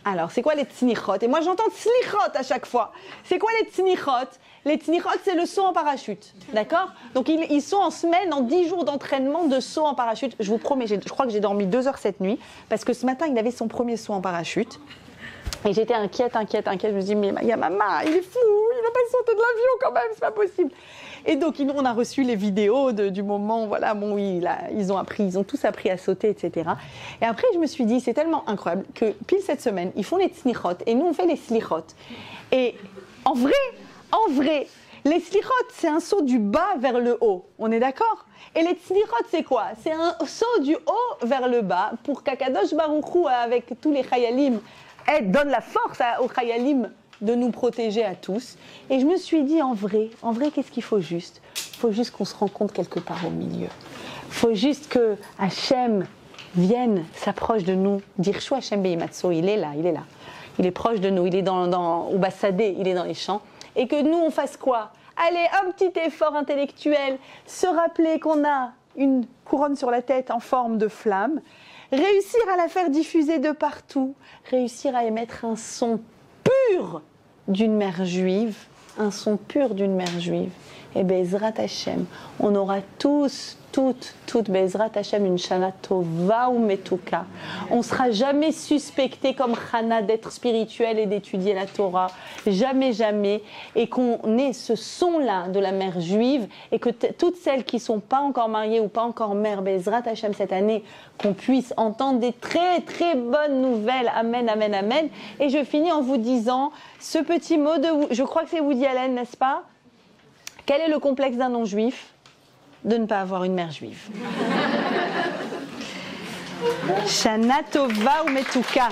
Alors, c'est quoi les tsnichot? Et moi, j'entends tslichot à chaque fois. C'est quoi les tsnichot? Les tsnichot, c'est le saut en parachute. D'accord? Donc, ils sont en semaine, en 10 jours d'entraînement de saut en parachute. Je vous promets, je crois que j'ai dormi 2 heures cette nuit, parce que ce matin, il avait son premier saut en parachute. Et j'étais inquiète. Je me dis, mais il y a maman, il est fou, il va pas sauter de l'avion quand même, c'est pas possible. Et donc, on a reçu les vidéos du moment, voilà, bon, ils ont tous appris à sauter, etc. Et après, je me suis dit, c'est tellement incroyable que pile cette semaine, ils font les tsnichot et nous, on fait les slichot. Et en vrai, les slichot, c'est un saut du bas vers le haut. On est d'accord? Et les tsnichot, c'est quoi? C'est un saut du haut vers le bas pour qu'Akadosh Baruch Hu, avec tous les chayalim, donne la force aux chayalim de nous protéger à tous. Et je me suis dit, en vrai, qu'est-ce qu'il faut juste? Il faut juste qu'on se rencontre quelque part au milieu. Il faut juste que Hachem vienne, s'approche de nous. Dirshu Hachem Beimatso, il est là. Il est proche de nous, il est au Bassadé, il est dans les champs. Et que nous, on fasse quoi? Allez, un petit effort intellectuel, se rappeler qu'on a une couronne sur la tête en forme de flamme, réussir à la faire diffuser de partout, réussir à émettre un son pur d'une mère juive, et Bezrat Hashem, on aura toutes, Bezrat Hashem, une Shana Tova ou Metuka. On ne sera jamais suspecté comme Chana d'être spirituel et d'étudier la Torah. Jamais. Et qu'on ait ce son-là de la mère juive et que toutes celles qui ne sont pas encore mariées ou pas encore mères, Bezrat Hashem, cette année, qu'on puisse entendre des très, très bonnes nouvelles. Amen, amen, amen. Et je finis en vous disant ce petit mot je crois que c'est Woody Allen, n'est-ce pas? Quel est le complexe d'un non-juif? De ne pas avoir une mère juive. Shana Tova ou Metuka.